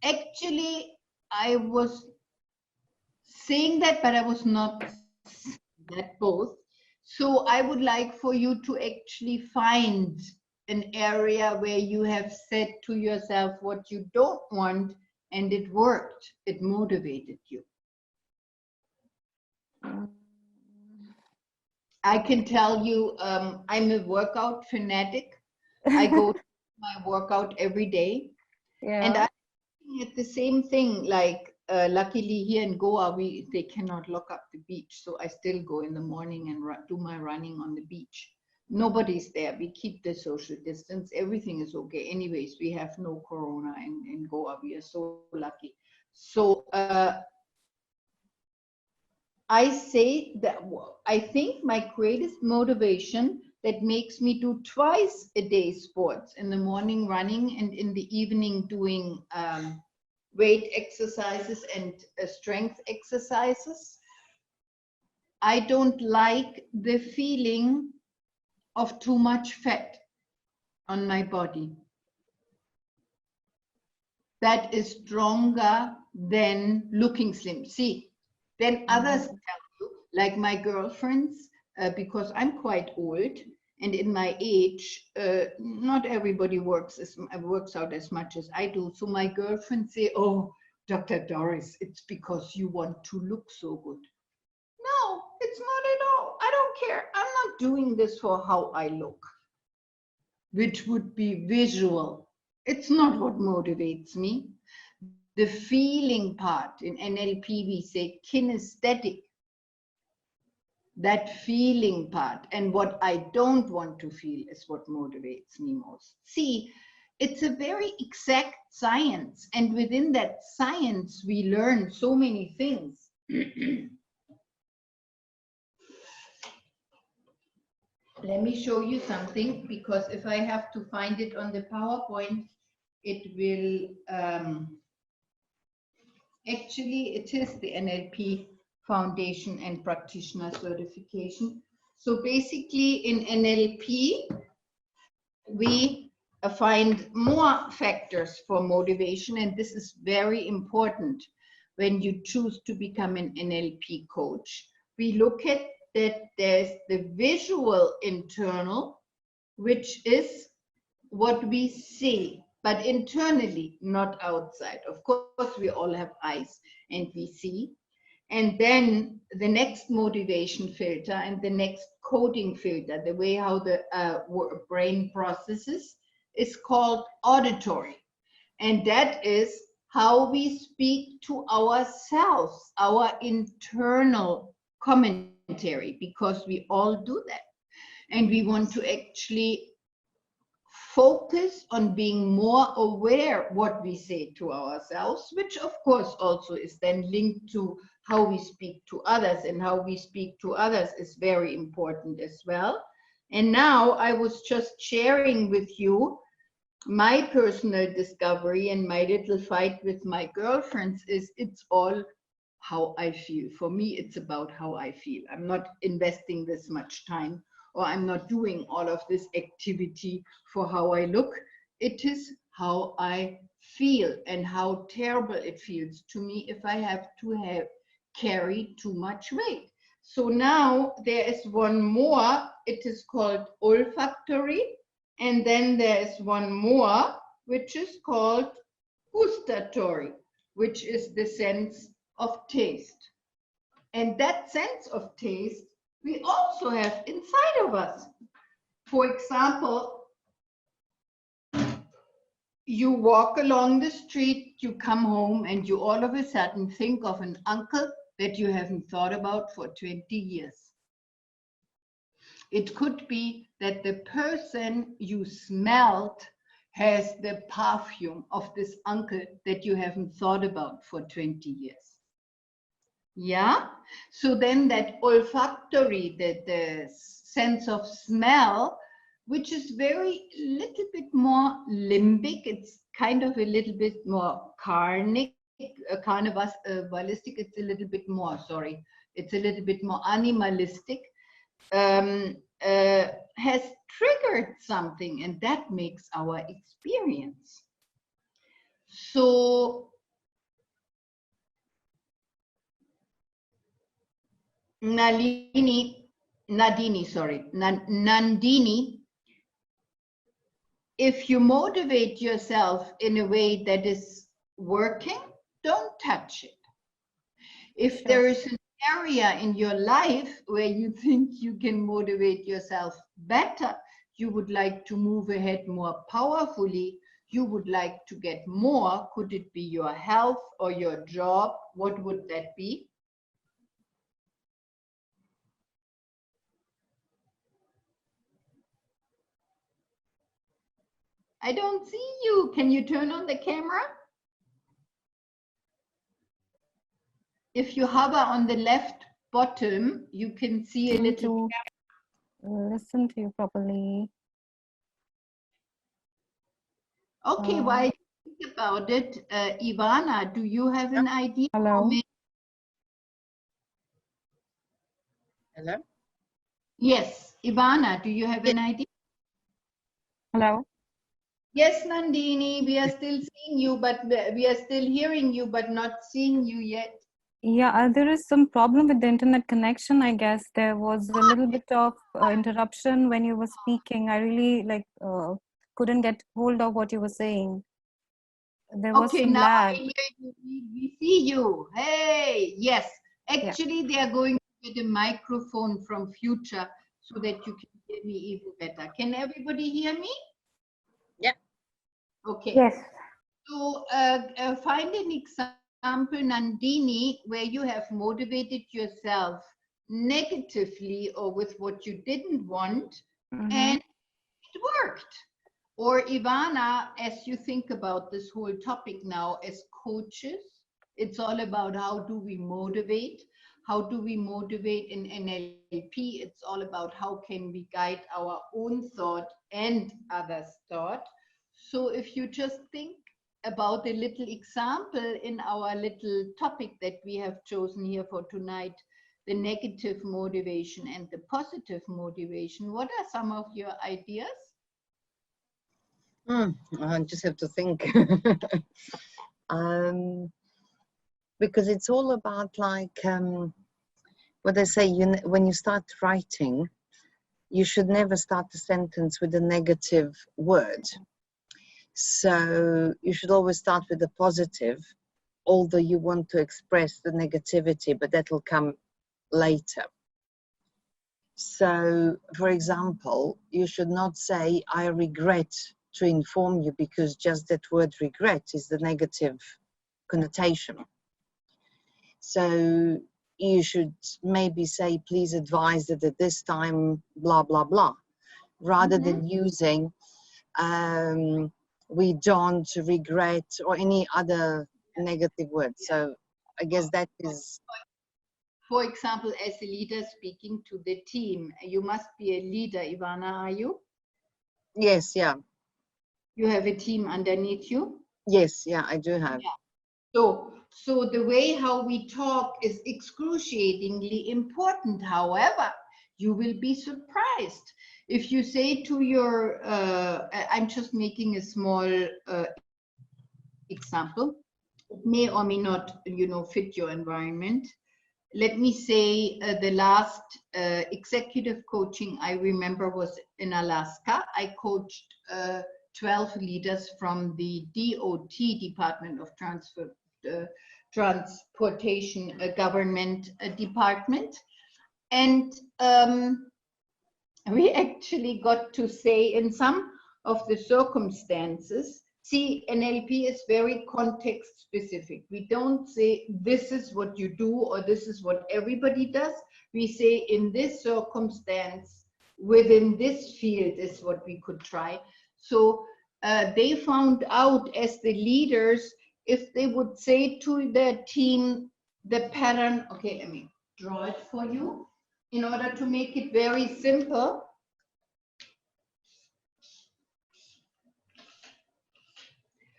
Actually, I was saying that, but I was not that both. So I would like for you to actually find an area where you have said to yourself what you don't want and it worked, it motivated you. I can tell you, I'm a workout fanatic. I go to my workout every day. Yeah. And I'm looking at the same thing, like luckily here in Goa, they cannot lock up the beach. So I still go in the morning and do my running on the beach. Nobody's there. We keep the social distance. Everything is okay. Anyways, we have no corona in Goa. We are so lucky. So I say that I think my greatest motivation that makes me do twice a day sports, in the morning running and in the evening doing weight exercises and strength exercises. I don't like the feeling of too much fat on my body. That is stronger than looking slim. See, then others tell you, like my girlfriends, because I'm quite old, and in my age, not everybody works out as much as I do. So my girlfriends say, oh, Dr. Doris, it's because you want to look so good. No, it's not at all. I don't care. I'm not doing this for how I look, which would be visual. It's not what motivates me. The feeling part, in NLP we say kinesthetic, that feeling part, and what I don't want to feel is what motivates me most. See, it's a very exact science, and within that science we learn so many things. Let me show you something, because if I have to find it on the PowerPoint, it will actually, it is the NLP Foundation and Practitioner Certification. So basically in NLP, we find more factors for motivation, and this is very important when you choose to become an NLP coach. We look at that there's the visual internal, which is what we see, but internally, not outside. Of course, we all have eyes and we see. And then the next motivation filter and the next coding filter, the way how the brain processes, is called auditory. And that is how we speak to ourselves, our internal commentary, because we all do that. And we want to actually focus on being more aware what we say to ourselves, which of course also is then linked to how we speak to others, and how we speak to others is very important as well. And now I was just sharing with you my personal discovery, and my little fight with my girlfriends is it's all how I feel. For me, it's about how I feel. I'm not investing this much time, or I'm not doing all of this activity for how I look. It is how I feel, and how terrible it feels to me if I have to carry too much weight. So now there is one more. It is called olfactory. And then there's one more, which is called gustatory, which is the sense of taste. And that sense of taste we also have inside of us. For example, you walk along the street, you come home, and you all of a sudden think of an uncle that you haven't thought about for 20 years. It could be that the person you smelled has the perfume of this uncle that you haven't thought about for 20 years. Yeah? So then that olfactory, the sense of smell, which is very little bit more limbic, it's kind of a little bit more carnivalistic, it's a little bit more, sorry, it's a little bit more animalistic. Has triggered something, and that makes our experience. So Nandini, if you motivate yourself in a way that is working, don't touch it. If there is an area in your life where you think you can motivate yourself better, you would like to move ahead more powerfully, you would like to get more, could it be your health or your job? What would that be? I don't see you. Can you turn on the camera? If you hover on the left bottom, you can see a little. Listen to you properly. Okay, while you think about it, Ivana, do you have an idea? Hello. Hello? Yes, Ivana, do you have an idea? Hello. Yes, Nandini, we are still seeing you, but we are still hearing you, but not seeing you yet. Yeah, there is some problem with the internet connection. I guess there was a little bit of interruption when you were speaking. I really couldn't get hold of what you were saying. There was Okay, some now lag. I hear you. We see you. Hey, yes. Actually, they are going to get a microphone from Future so that you can hear me even better. Can everybody hear me? Yeah. Okay. Yes. So find an example, Nandini, where you have motivated yourself negatively or with what you didn't want, and it worked. Or Ivana, as you think about this whole topic now as coaches, it's all about how do we motivate? How do we motivate in NLP? It's all about how can we guide our own thought and others' thought. So if you just think about a little example in our little topic that we have chosen here for tonight, the negative motivation and the positive motivation, what are some of your ideas? I just have to think. Because it's all about what they say, when you start writing, you should never start a sentence with a negative word. So you should always start with a positive, although you want to express the negativity, but that will come later. So, for example, you should not say, I regret to inform you, because just that word regret is the negative connotation. So you should maybe say, please advise that at this time, blah, blah, blah, rather than using, we don't regret, or any other negative word. So I guess that is. For example, as a leader speaking to the team, you must be a leader, Ivana, are you? Yes, yeah. You have a team underneath you? Yes, yeah, I do have. Yeah. So the way how we talk is excruciatingly important. However, you will be surprised if you say to your, I'm just making a small example. It may or may not, fit your environment. Let me say the last executive coaching I remember was in Alaska. I coached 12 leaders from the DOT, Department of Transportation Government Department. And we actually got to say in some of the circumstances, see, NLP is very context specific. We don't say this is what you do or this is what everybody does. We say in this circumstance, within this field is what we could try. So they found out as the leaders, if they would say to their team, the pattern, okay, let me draw it for you in order to make it very simple.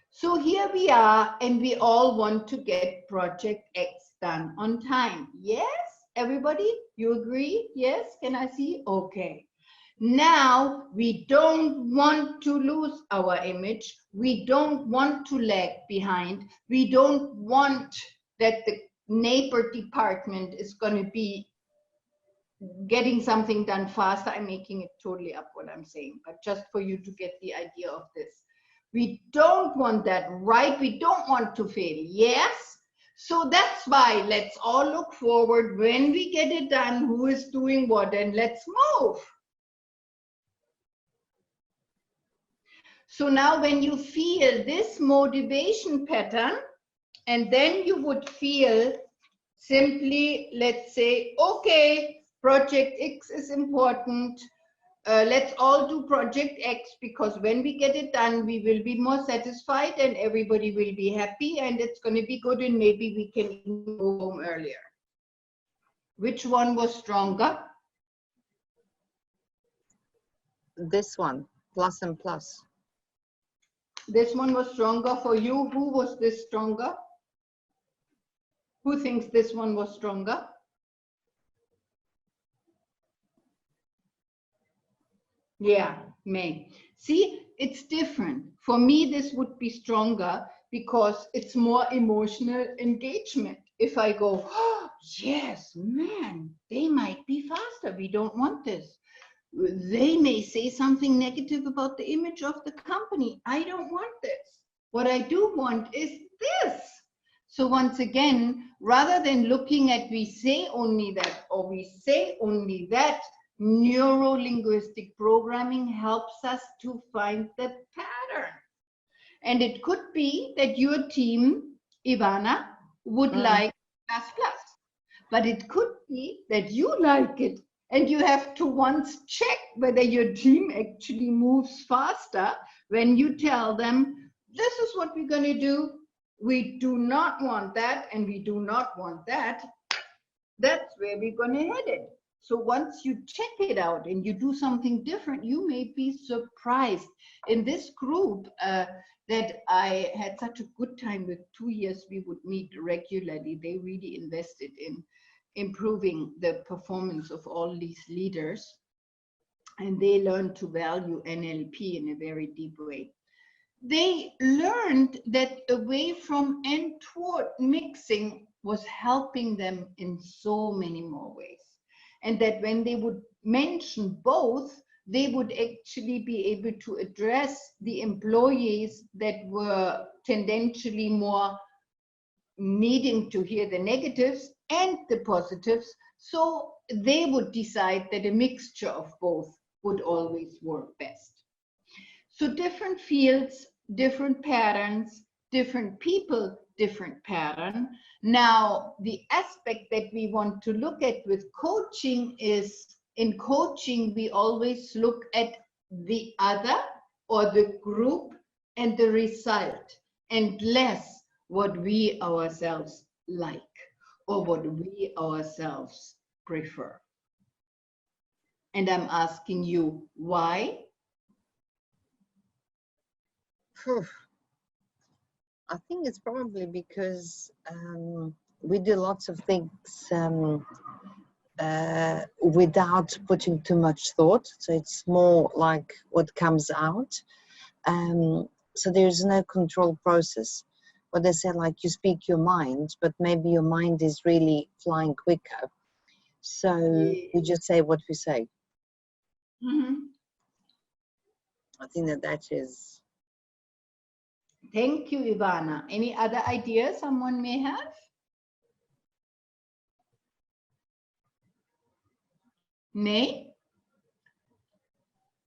So here we are, and we all want to get project X done on time. Yes, everybody, you agree? Yes, can I see? Okay. Now, we don't want to lose our image. We don't want to lag behind. We don't want that the neighbor department is going to be getting something done faster. I'm making it totally up what I'm saying, but just for you to get the idea of this. We don't want that, right? We don't want to fail, yes? So that's why let's all look forward when we get it done, who is doing what, and let's move. So now when you feel this motivation pattern, and then you would feel simply, let's say, okay, project X is important. Let's all do project X, because when we get it done, we will be more satisfied and everybody will be happy and it's going to be good, and maybe we can go home earlier. Which one was stronger? This one, plus and plus. This one was stronger for you. Who was this stronger? Who thinks this one was stronger? Yeah, May. See, it's different. For me, this would be stronger because it's more emotional engagement. If I go, oh, yes, man, they might be faster. We don't want this. They may say something negative about the image of the company. I don't want this. What I do want is this. So once again, rather than looking at we say only that or we say only that, Neuro-Linguistic Programming helps us to find the pattern. And it could be that your team, Ivana, would like plus plus. But it could be that you like it. And you have to once check whether your team actually moves faster when you tell them, this is what we're going to do. We do not want that, and we do not want that. That's where we're going to head it. So once you check it out and you do something different, you may be surprised. In this group that I had such a good time with, 2 years we would meet regularly. They really invested in improving the performance of all these leaders. And they learned to value NLP in a very deep way. They learned that away from and toward mixing was helping them in so many more ways. And that when they would mention both, they would actually be able to address the employees that were tendentially more needing to hear the negatives and the positives. So they would decide that a mixture of both would always work best. So different fields, different patterns, different people, different pattern. Now, the aspect that we want to look at with coaching is, in coaching, we always look at the other or the group and the result, and less what we ourselves like or what we ourselves prefer. And I'm asking you, why? I think it's probably because we do lots of things without putting too much thought. So it's more like what comes out. So there's no control process. What they say, like you speak your mind, but maybe your mind is really flying quicker. So we just say what we say. Mm-hmm. I think that is. Thank you, Ivana. Any other ideas someone may have? Nay?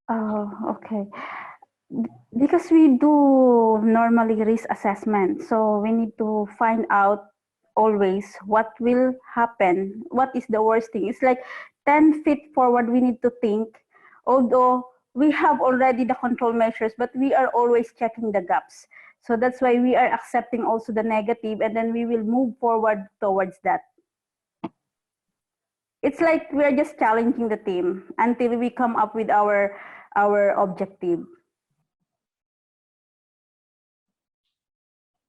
Oh, okay. Because we do normally risk assessment, so we need to find out always what will happen, what is the worst thing. It's like 10 feet forward we need to think, although we have already the control measures, but we are always checking the gaps. So that's why we are accepting also the negative, and then we will move forward towards that. It's like we're just challenging the team until we come up with our objective.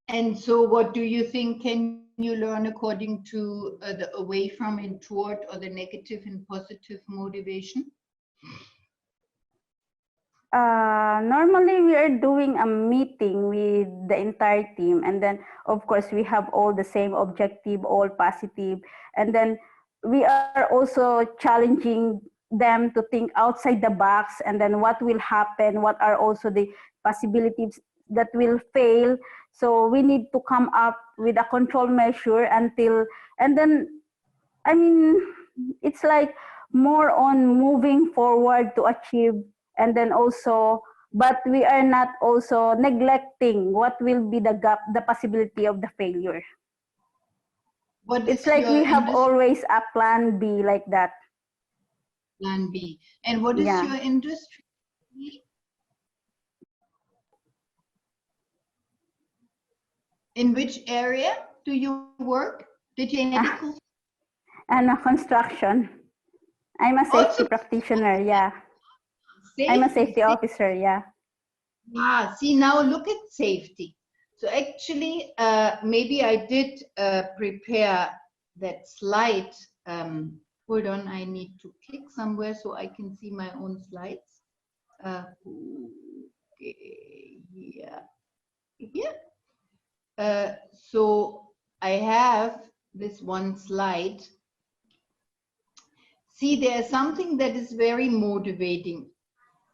And so what do you think can you learn according to the away from and toward, or the negative and positive motivation? Normally we are doing a meeting with the entire team, and then of course we have all the same objective, all positive, and then we are also challenging them to think outside the box, and then what will happen, what are also the possibilities that will fail. So we need to come up with a control measure until, and then, I mean, it's like more on moving forward to achieve, and then also, but we are not also neglecting what will be the gap, the possibility of the failure. It's like we have always a plan B like that. Plan B. And what is your industry? In which area do you work? Did you medical? And construction. I'm a safety practitioner, yeah. Safety, I'm a safety officer, yeah. Ah, see, now look at safety. So actually, maybe I did prepare that slide. Hold on, I need to click somewhere so I can see my own slides. Yeah. So I have this one slide. See, there's something that is very motivating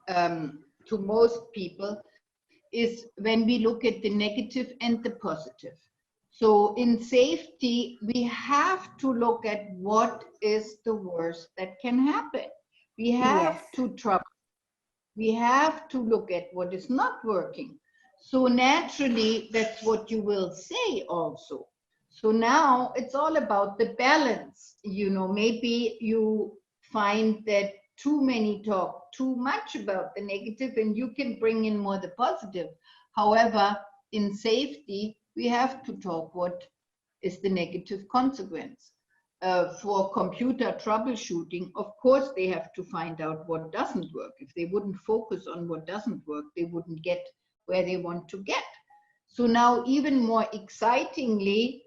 to most people, is when we look at the negative and the positive. So in safety, we have to look at what is the worst that can happen. We have to trouble. We have to look at what is not working. So naturally, that's what you will say also. So now it's all about the balance. You know, maybe you find that too many talk too much about the negative and you can bring in more the positive. However, in safety, we have to talk what is the negative consequence. For computer troubleshooting, of course, they have to find out what doesn't work. If they wouldn't focus on what doesn't work, they wouldn't get where they want to get. So now, even more excitingly,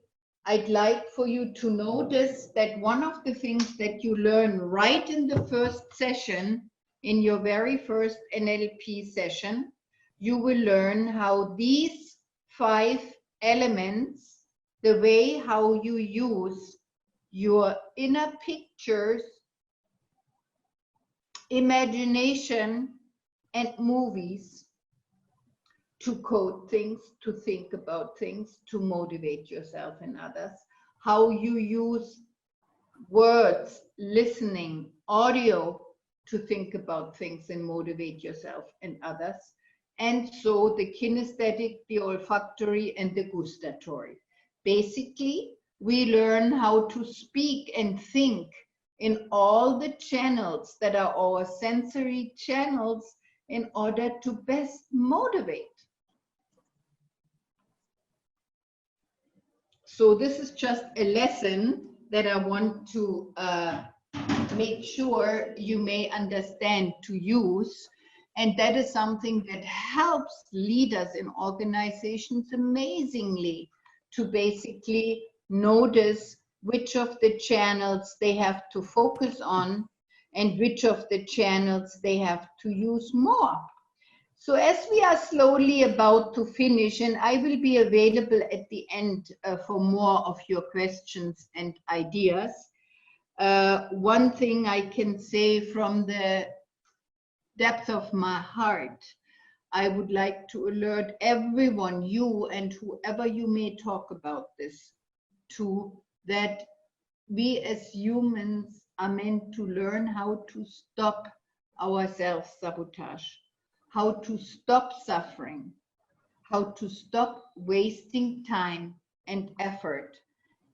I'd like for you to notice that one of the things that you learn right in the first session, in your very first NLP session, you will learn how these 5 elements, the way how you use your inner pictures, imagination, and movies to code things, to think about things, to motivate yourself and others, how you use words, listening, audio to think about things and motivate yourself and others. And so the kinesthetic, the olfactory, and the gustatory. Basically, we learn how to speak and think in all the channels that are our sensory channels, in order to best motivate. So this is just a lesson that I want to make sure you may understand to use. And that is something that helps leaders in organizations amazingly to basically notice which of the channels they have to focus on and which of the channels they have to use more. So as we are slowly about to finish, and I will be available at the end for more of your questions and ideas, one thing I can say from the depth of my heart, I would like to alert everyone, you and whoever you may talk about this, to that we as humans are meant to learn how to stop our self-sabotage, how to stop suffering, how to stop wasting time and effort,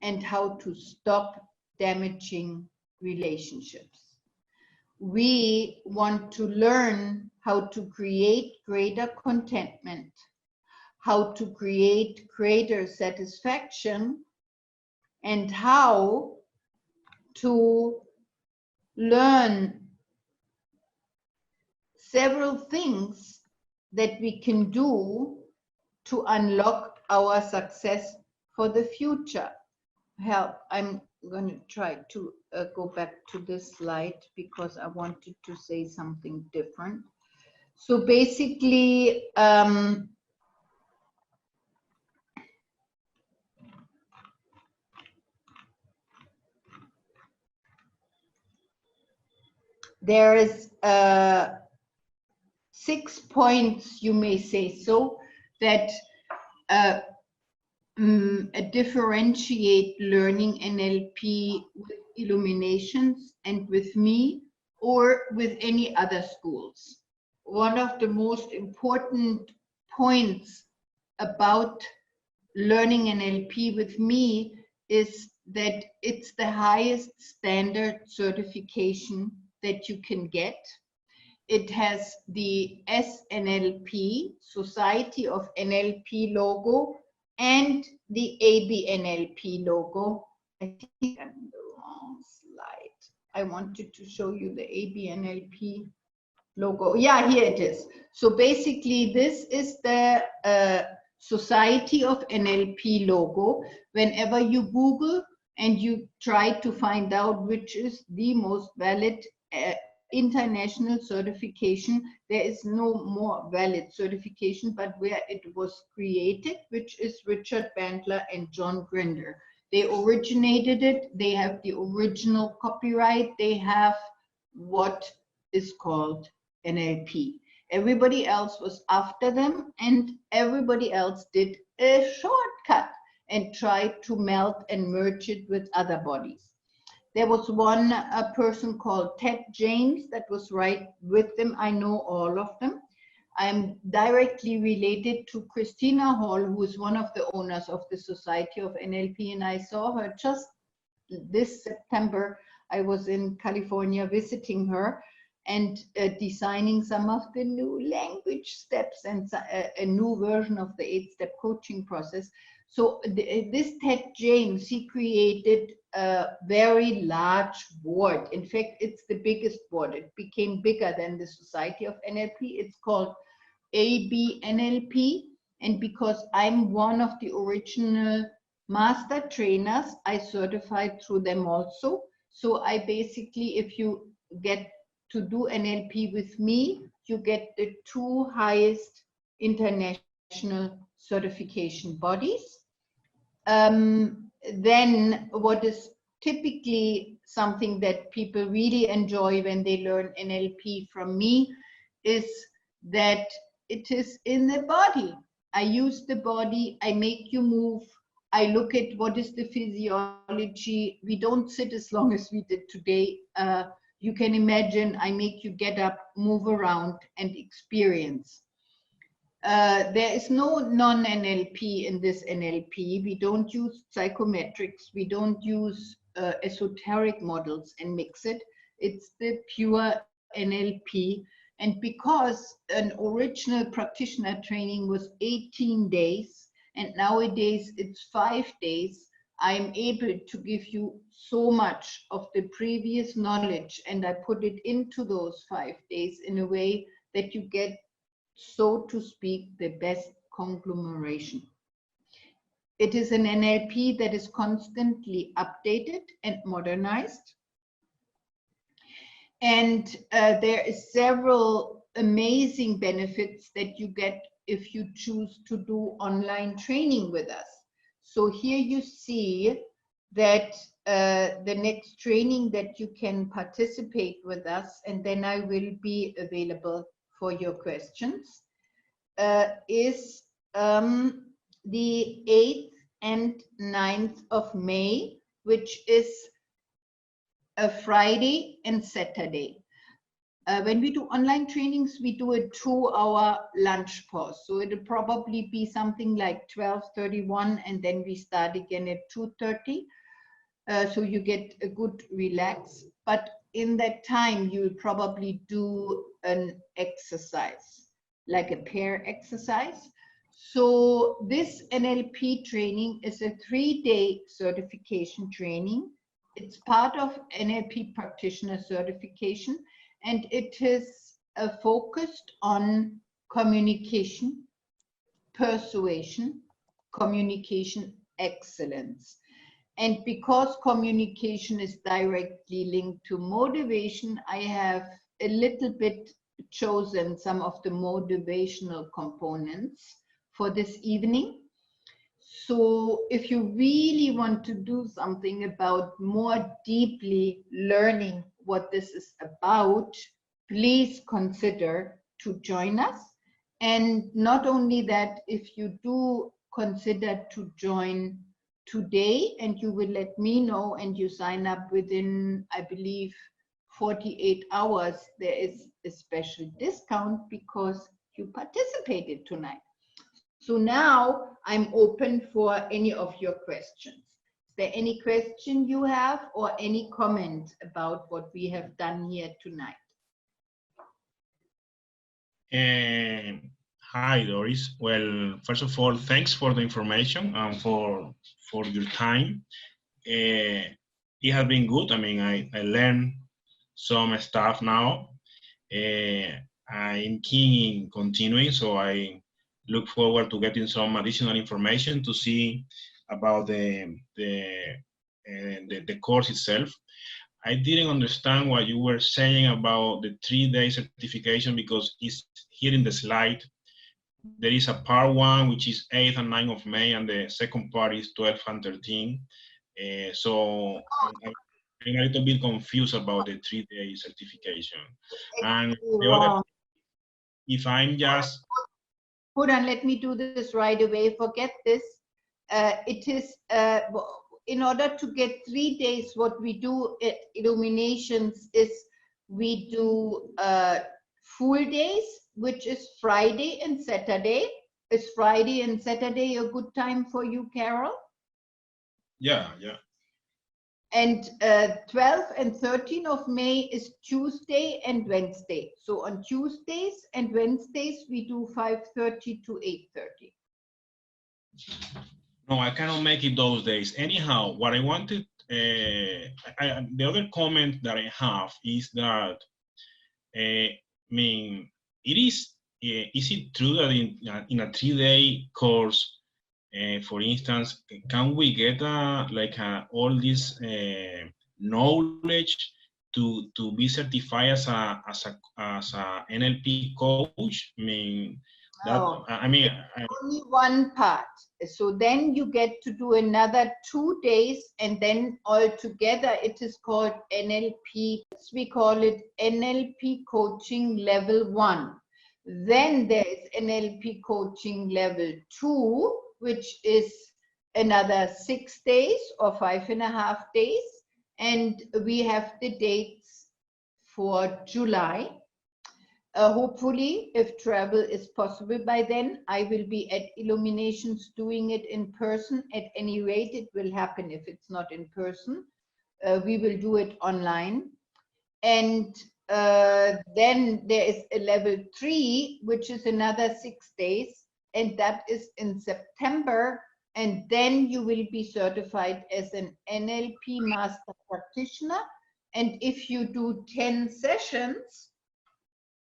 and how to stop damaging relationships. We want to learn how to create greater contentment, how to create greater satisfaction, and how to learn several things that we can do to unlock our success for the future. Help, I'm going to try to go back to this slide because I wanted to say something different. So basically, there is 6 points, you may say so, that differentiate learning NLP with Illuminations and with me or with any other schools. One of the most important points about learning NLP with me is that it's the highest standard certification that you can get. It has the SNLP, Society of NLP logo, and the ABNLP logo. I think I'm on the wrong slide. I wanted to show you the ABNLP logo. Yeah, here it is. So basically, this is the Society of NLP logo. Whenever you Google and you try to find out which is the most valid international certification, there is no more valid certification but where it was created, which is Richard Bandler and John Grinder. They originated it, they have the original copyright, they have what is called NLP. Everybody else was after them and everybody else did a shortcut and tried to melt and merge it with other bodies. There was one person called Ted James that was right with them. I know all of them. I'm directly related to Christina Hall, who is one of the owners of the Society of NLP, and I saw her just this September. I was in California visiting her and designing some of the new language steps and a new version of the 8-step coaching process. So this Ted James, he created a very large board. In fact, it's the biggest board. It became bigger than the Society of NLP. It's called ABNLP. And because I'm one of the original master trainers, I certified through them also. So I basically, if you get to do NLP with me, you get the 2 highest international certification bodies. Then what is typically something that people really enjoy when they learn NLP from me is that it is in the body. I use the body, I make you move, I look at what is the physiology. We don't sit as long as we did today. You can imagine I make you get up, move around and experience. There is no non-NLP in this NLP. We don't use psychometrics. We don't use esoteric models and mix it. It's the pure NLP. And because an original practitioner training was 18 days, and nowadays it's 5 days, I'm able to give you so much of the previous knowledge, and I put it into those 5 days in a way that you get, so to speak, the best conglomeration. It is an NLP that is constantly updated and modernized. And there is several amazing benefits that you get if you choose to do online training with us. So here you see that the next training that you can participate with us, and then I will be available for your questions, is the 8th and 9th of May, which is a Friday and Saturday. When we do online trainings, we do a 2-hour lunch pause. So it'll probably be something like 12:31, and then we start again at 2:30. So you get a good relax. But in that time, you'll probably do an exercise, like a pair exercise. So this NLP training is a 3-day certification training. It's part of NLP practitioner certification, and it is focused on communication, persuasion, communication excellence. And because communication is directly linked to motivation, I have a little bit chosen some of the motivational components for this evening. So if you really want to do something about more deeply learning what this is about, please consider to join us. And not only that, if you do consider to join today, and you will let me know, and you sign up within, I believe, 48 hours, there is a special discount because you participated tonight. So now I'm open for any of your questions. Is there any question you have or any comment about what we have done here tonight? Hi, Doris. Well, first of all, thanks for the information and for your time. It has been good. I mean, I learned some stuff now. I'm keen in continuing, so I look forward to getting some additional information to see about the course itself. I didn't understand what you were saying about the 3-day certification, because it's here in the slide. There is a part 1, which is 8th and 9th of May, and the second part is 12th and 13th. So I'm a little bit confused about the 3-day certification. And the other, if I'm just... Hold on, let me do this right away. Forget this. It is, in order to get 3 days, what we do at Illuminations is we do full days, which is Friday and Saturday. Is Friday and Saturday a good time for you, Carol? Yeah. And 12th and 13th of May is Tuesday and Wednesday. So on Tuesdays and Wednesdays, we do 5:30 to 8:30. No, I cannot make it those days. Anyhow, what I wanted, the other comment that I have is that, I mean, is it true that in a 3-day course, for instance, can we get all this knowledge to be certified as a NLP coach? I mean, that, No, I mean, only one part. So then you get to do another 2 days, and then altogether it is called NLP. We call it NLP coaching level 1. Then there is NLP coaching level 2, which is another 6 days or 5.5 days. And we have the dates for July. Hopefully, if travel is possible by then, I will be at Illuminations doing it in person. At any rate, it will happen if it's not in person. We will do it online. And then there is a level 3, which is another 6 days, and that is in September. And then you will be certified as an NLP master practitioner. And if you do 10 sessions,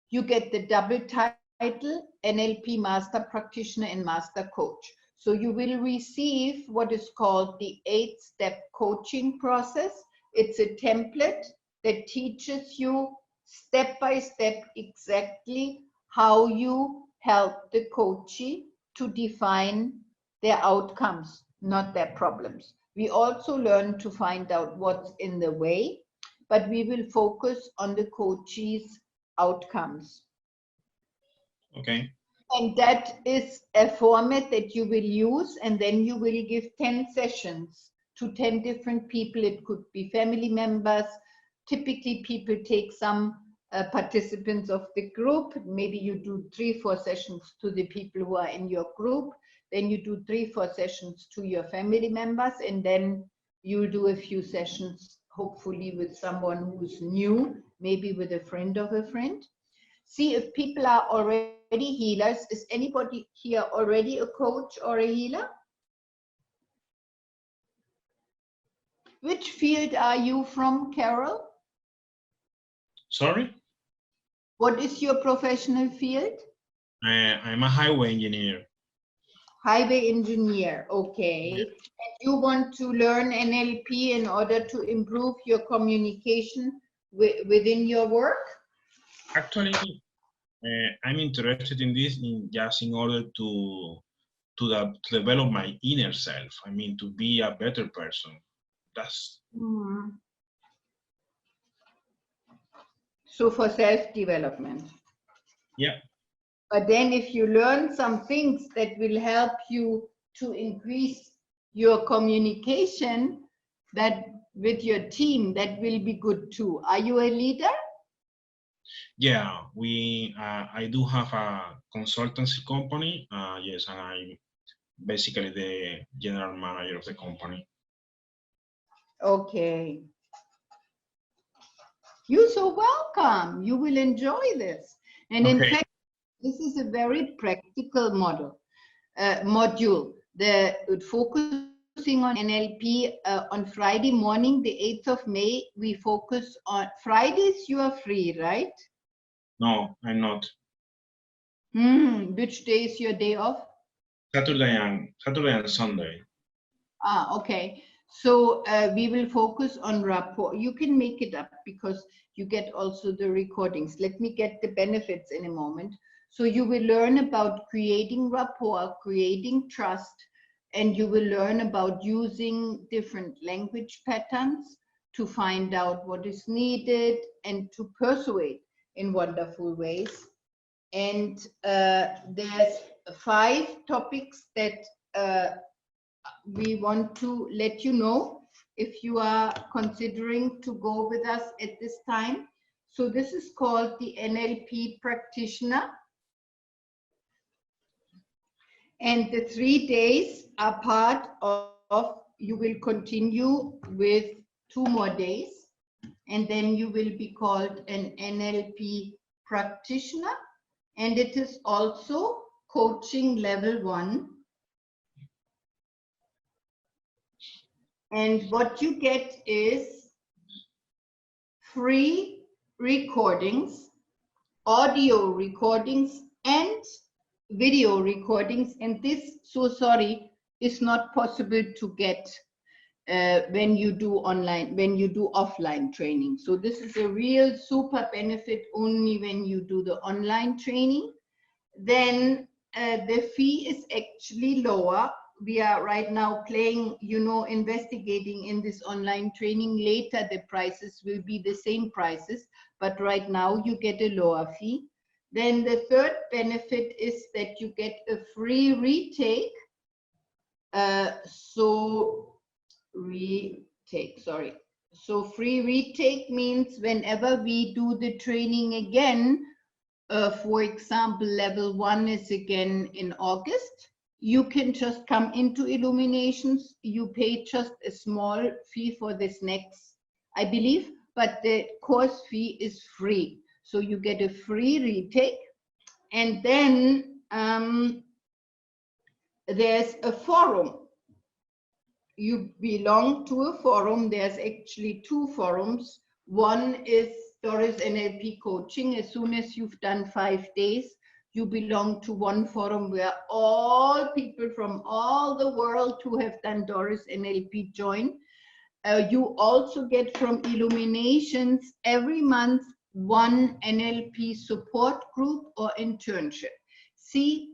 you get the double title, NLP master practitioner and master coach. So you will receive what is called the 8-step coaching process. It's a template that teaches you step by step exactly how you help the coachee to define their outcomes, not their problems. We also learn to find out what's in the way, but we will focus on the coachee's outcomes. Okay. And that is a format that you will use, and then you will give 10 sessions to 10 different people. It could be family members. Typically, people take some participants of the group. Maybe you do 3-4 sessions to the people who are in your group. Then you do 3-4 sessions to your family members, and then you do a few sessions, hopefully with someone who's new, maybe with a friend of a friend. See if people are already healers. Is anybody here already a coach or a healer? Which field are you from, Carol? Sorry? What is your professional field? I'm a highway engineer. Highway engineer, okay. And you want to learn NLP in order to improve your communication within your work? Actually, I'm interested in this just in order to develop my inner self. I mean, to be a better person. That's. So for self-development. Yeah. But then if you learn some things that will help you to increase your communication that with your team, that will be good too. Are you a leader? Yeah, I do have a consultancy company. Yes, and I'm basically the general manager of the company. Okay. You're so welcome. You will enjoy this. And in fact, this is a very practical module. Focusing on NLP on Friday morning, the 8th of May, we focus on Fridays. You are free, right? No, I'm not. Which day is your day off? Saturday and Sunday. Ah, okay. So we will focus on rapport. You can make it up because you get also the recordings. Let me get the benefits in a moment. So you will learn about creating rapport, creating trust, and you will learn about using different language patterns to find out what is needed and to persuade in wonderful ways. And there's 5 topics that we want to let you know if you are considering to go with us at this time. So this is called the NLP practitioner. And the 3 days are part of, you will continue with 2 more days, and then you will be called an NLP practitioner. And it is also coaching level 1. And what you get is free recordings, audio recordings, and video recordings. And this, so sorry, is not possible to get when you do online, when you do offline training. So this is a real super benefit only when you do the online training. Then the fee is actually lower. We are right now playing, you know, investigating in this online training. Later, the prices will be the same prices, but right now you get a lower fee. Then the third benefit is that you get a free retake. So free retake means whenever we do the training again, for example, level 1 is again in August, you can just come into Illuminations. You pay just a small fee for this next, I believe, but the course fee is free. So you get a free retake. And then there's a forum. You belong to a forum. There's actually 2 forums. One is Doris NLP coaching. As soon as you've done 5 days, you belong to one forum where all people from all the world who have done Doris NLP join. You also get from Illuminations every month one NLP support group or internship. See,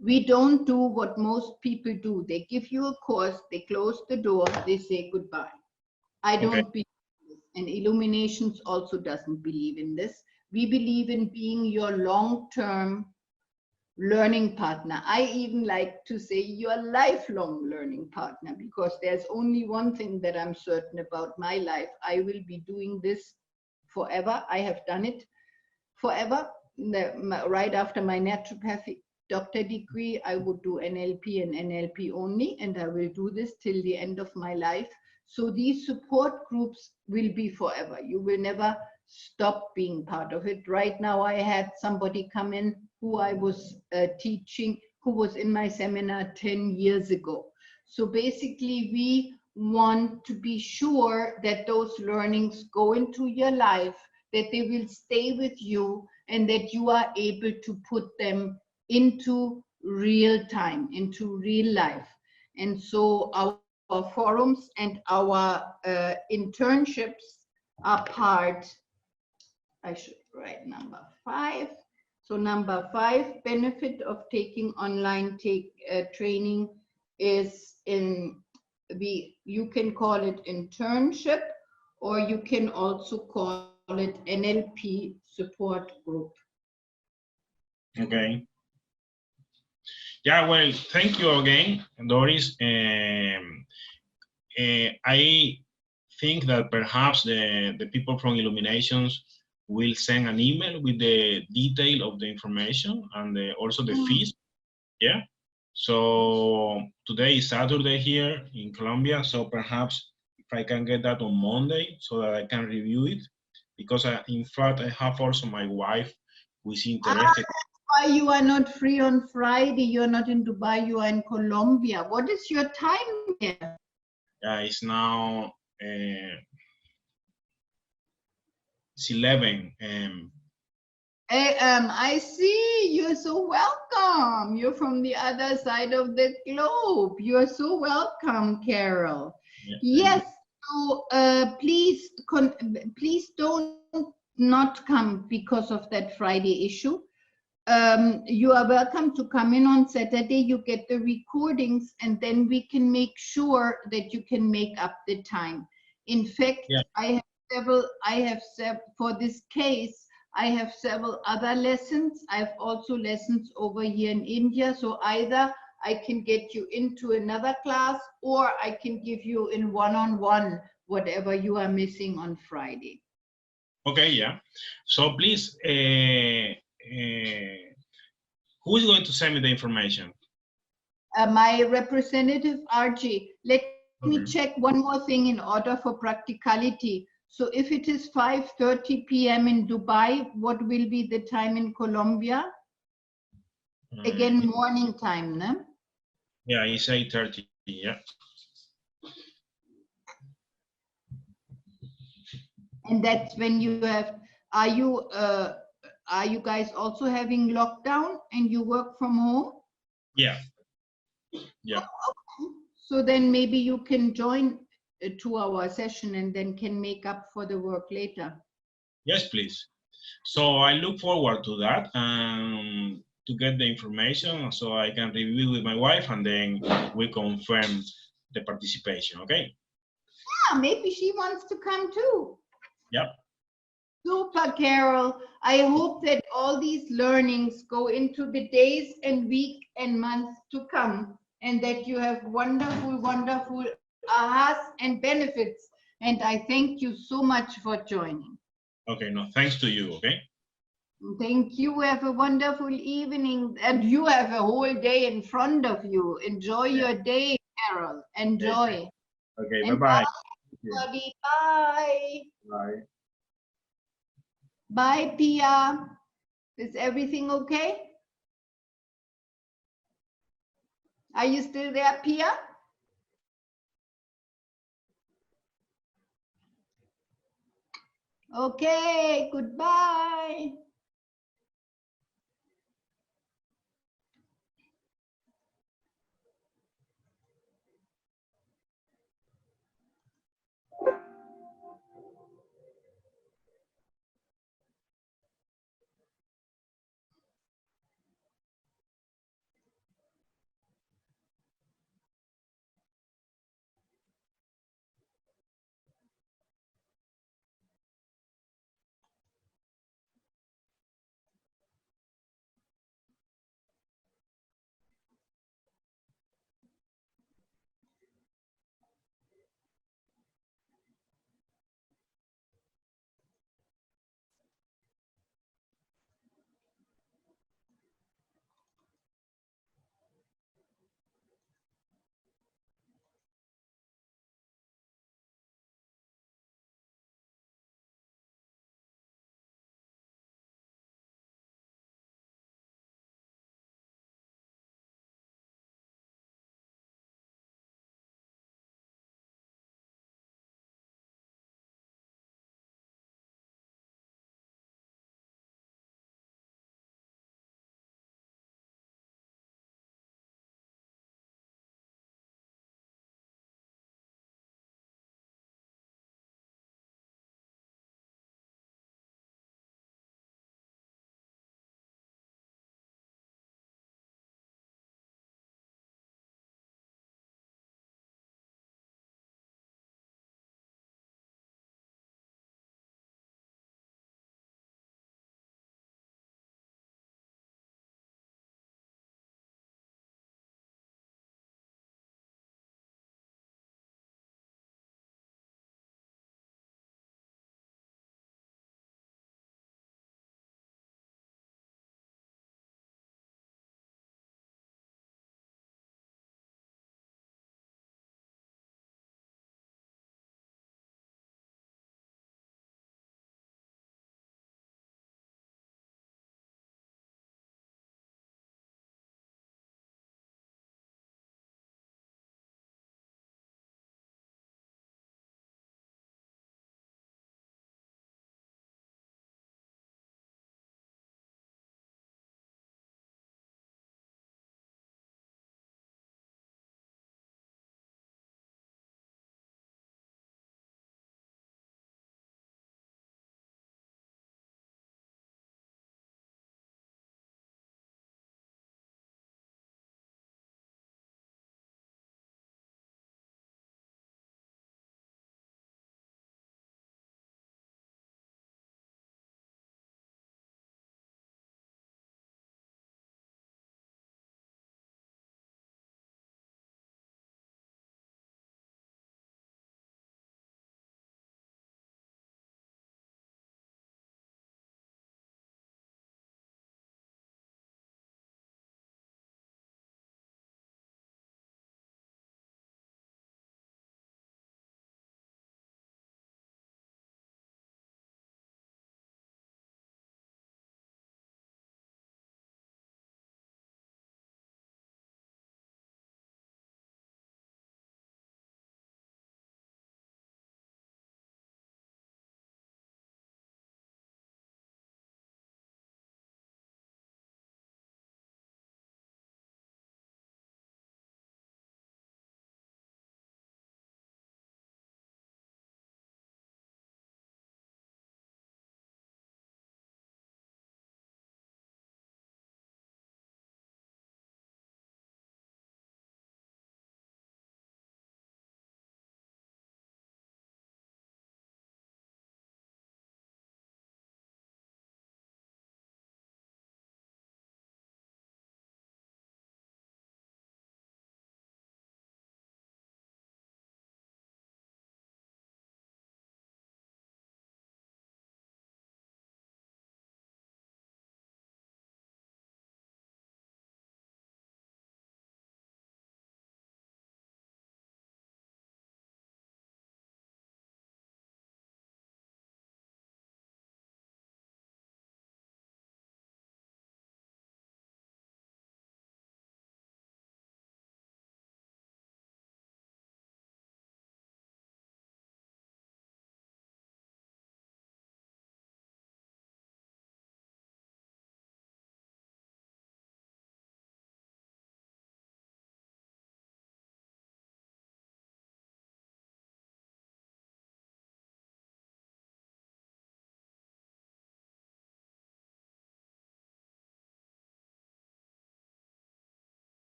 we don't do what most people do. They give you a course, they close the door, they say goodbye. I don't believe in this, and Illuminations also doesn't believe in this. We believe in being your long-term learning partner. I even like to say your lifelong learning partner, because there's only one thing that I'm certain about my life. I will be doing this forever. I have done it forever. Right after my naturopathic doctor degree, I would do NLP and NLP only, and I will do this till the end of my life. So these support groups will be forever. You will never stop being part of it. Right now, I had somebody come in who I was teaching, who was in my seminar 10 years ago. So basically, we want to be sure that those learnings go into your life, that they will stay with you, and that you are able to put them into real time, into real life. And so our forums and our internships are part, I should write number 5. So number 5, benefit of taking online training is you can call it internship, or you can also call it NLP support group. Okay. Yeah, well, thank you again, Doris. I think that perhaps the people from Illuminations will send an email with the detail of the information and also the fees. Yeah. So today is Saturday here in Colombia. So perhaps if I can get that on Monday so that I can review it, because in fact I have also my wife who is interested. Why you are not free on Friday? You're not in Dubai, you are in Colombia. What is your time here? It's now it's 11 a.m. I see. You're so welcome. You're from the other side of the globe. You're so welcome, Carol. Yeah, yes. So please don't not come because of that Friday issue. You are welcome to come in on Saturday. You get the recordings, and then we can make sure that you can make up the time. In fact, yeah. I have for this case, I have several other lessons. I have also lessons over here in India. So either I can get you into another class, or I can give you in one-on-one whatever you are missing on Friday. Okay, yeah. So please, who is going to send me the information? My representative, RJ. Let me check one more thing in order for practicality. So if it is 5:30 p.m. in Dubai, what will be the time in Colombia? Again, morning time, no? Yeah, it's 8:30, yeah. And that's when you have, are you guys also having lockdown and you work from home? Yeah. Yeah. Oh, okay. So then maybe you can join a 2-hour session and then can make up for the work later. Yes, please. So I look forward to that and to get the information so I can review with my wife, and then we confirm the participation, okay? Yeah, maybe she wants to come too. Yep. Super, Carol. I hope that all these learnings go into the days and weeks and months to come, and that you have wonderful, wonderful ahas and benefits. And I thank you so much for joining. Okay, no, thanks to you, okay? Thank you. Have a wonderful evening, and you have a whole day in front of you. Enjoy your day, Carol. Enjoy. Okay, bye-bye. everybody. Bye. Bye. Bye, Pia. Is everything okay? Are you still there, Pia? Okay, goodbye.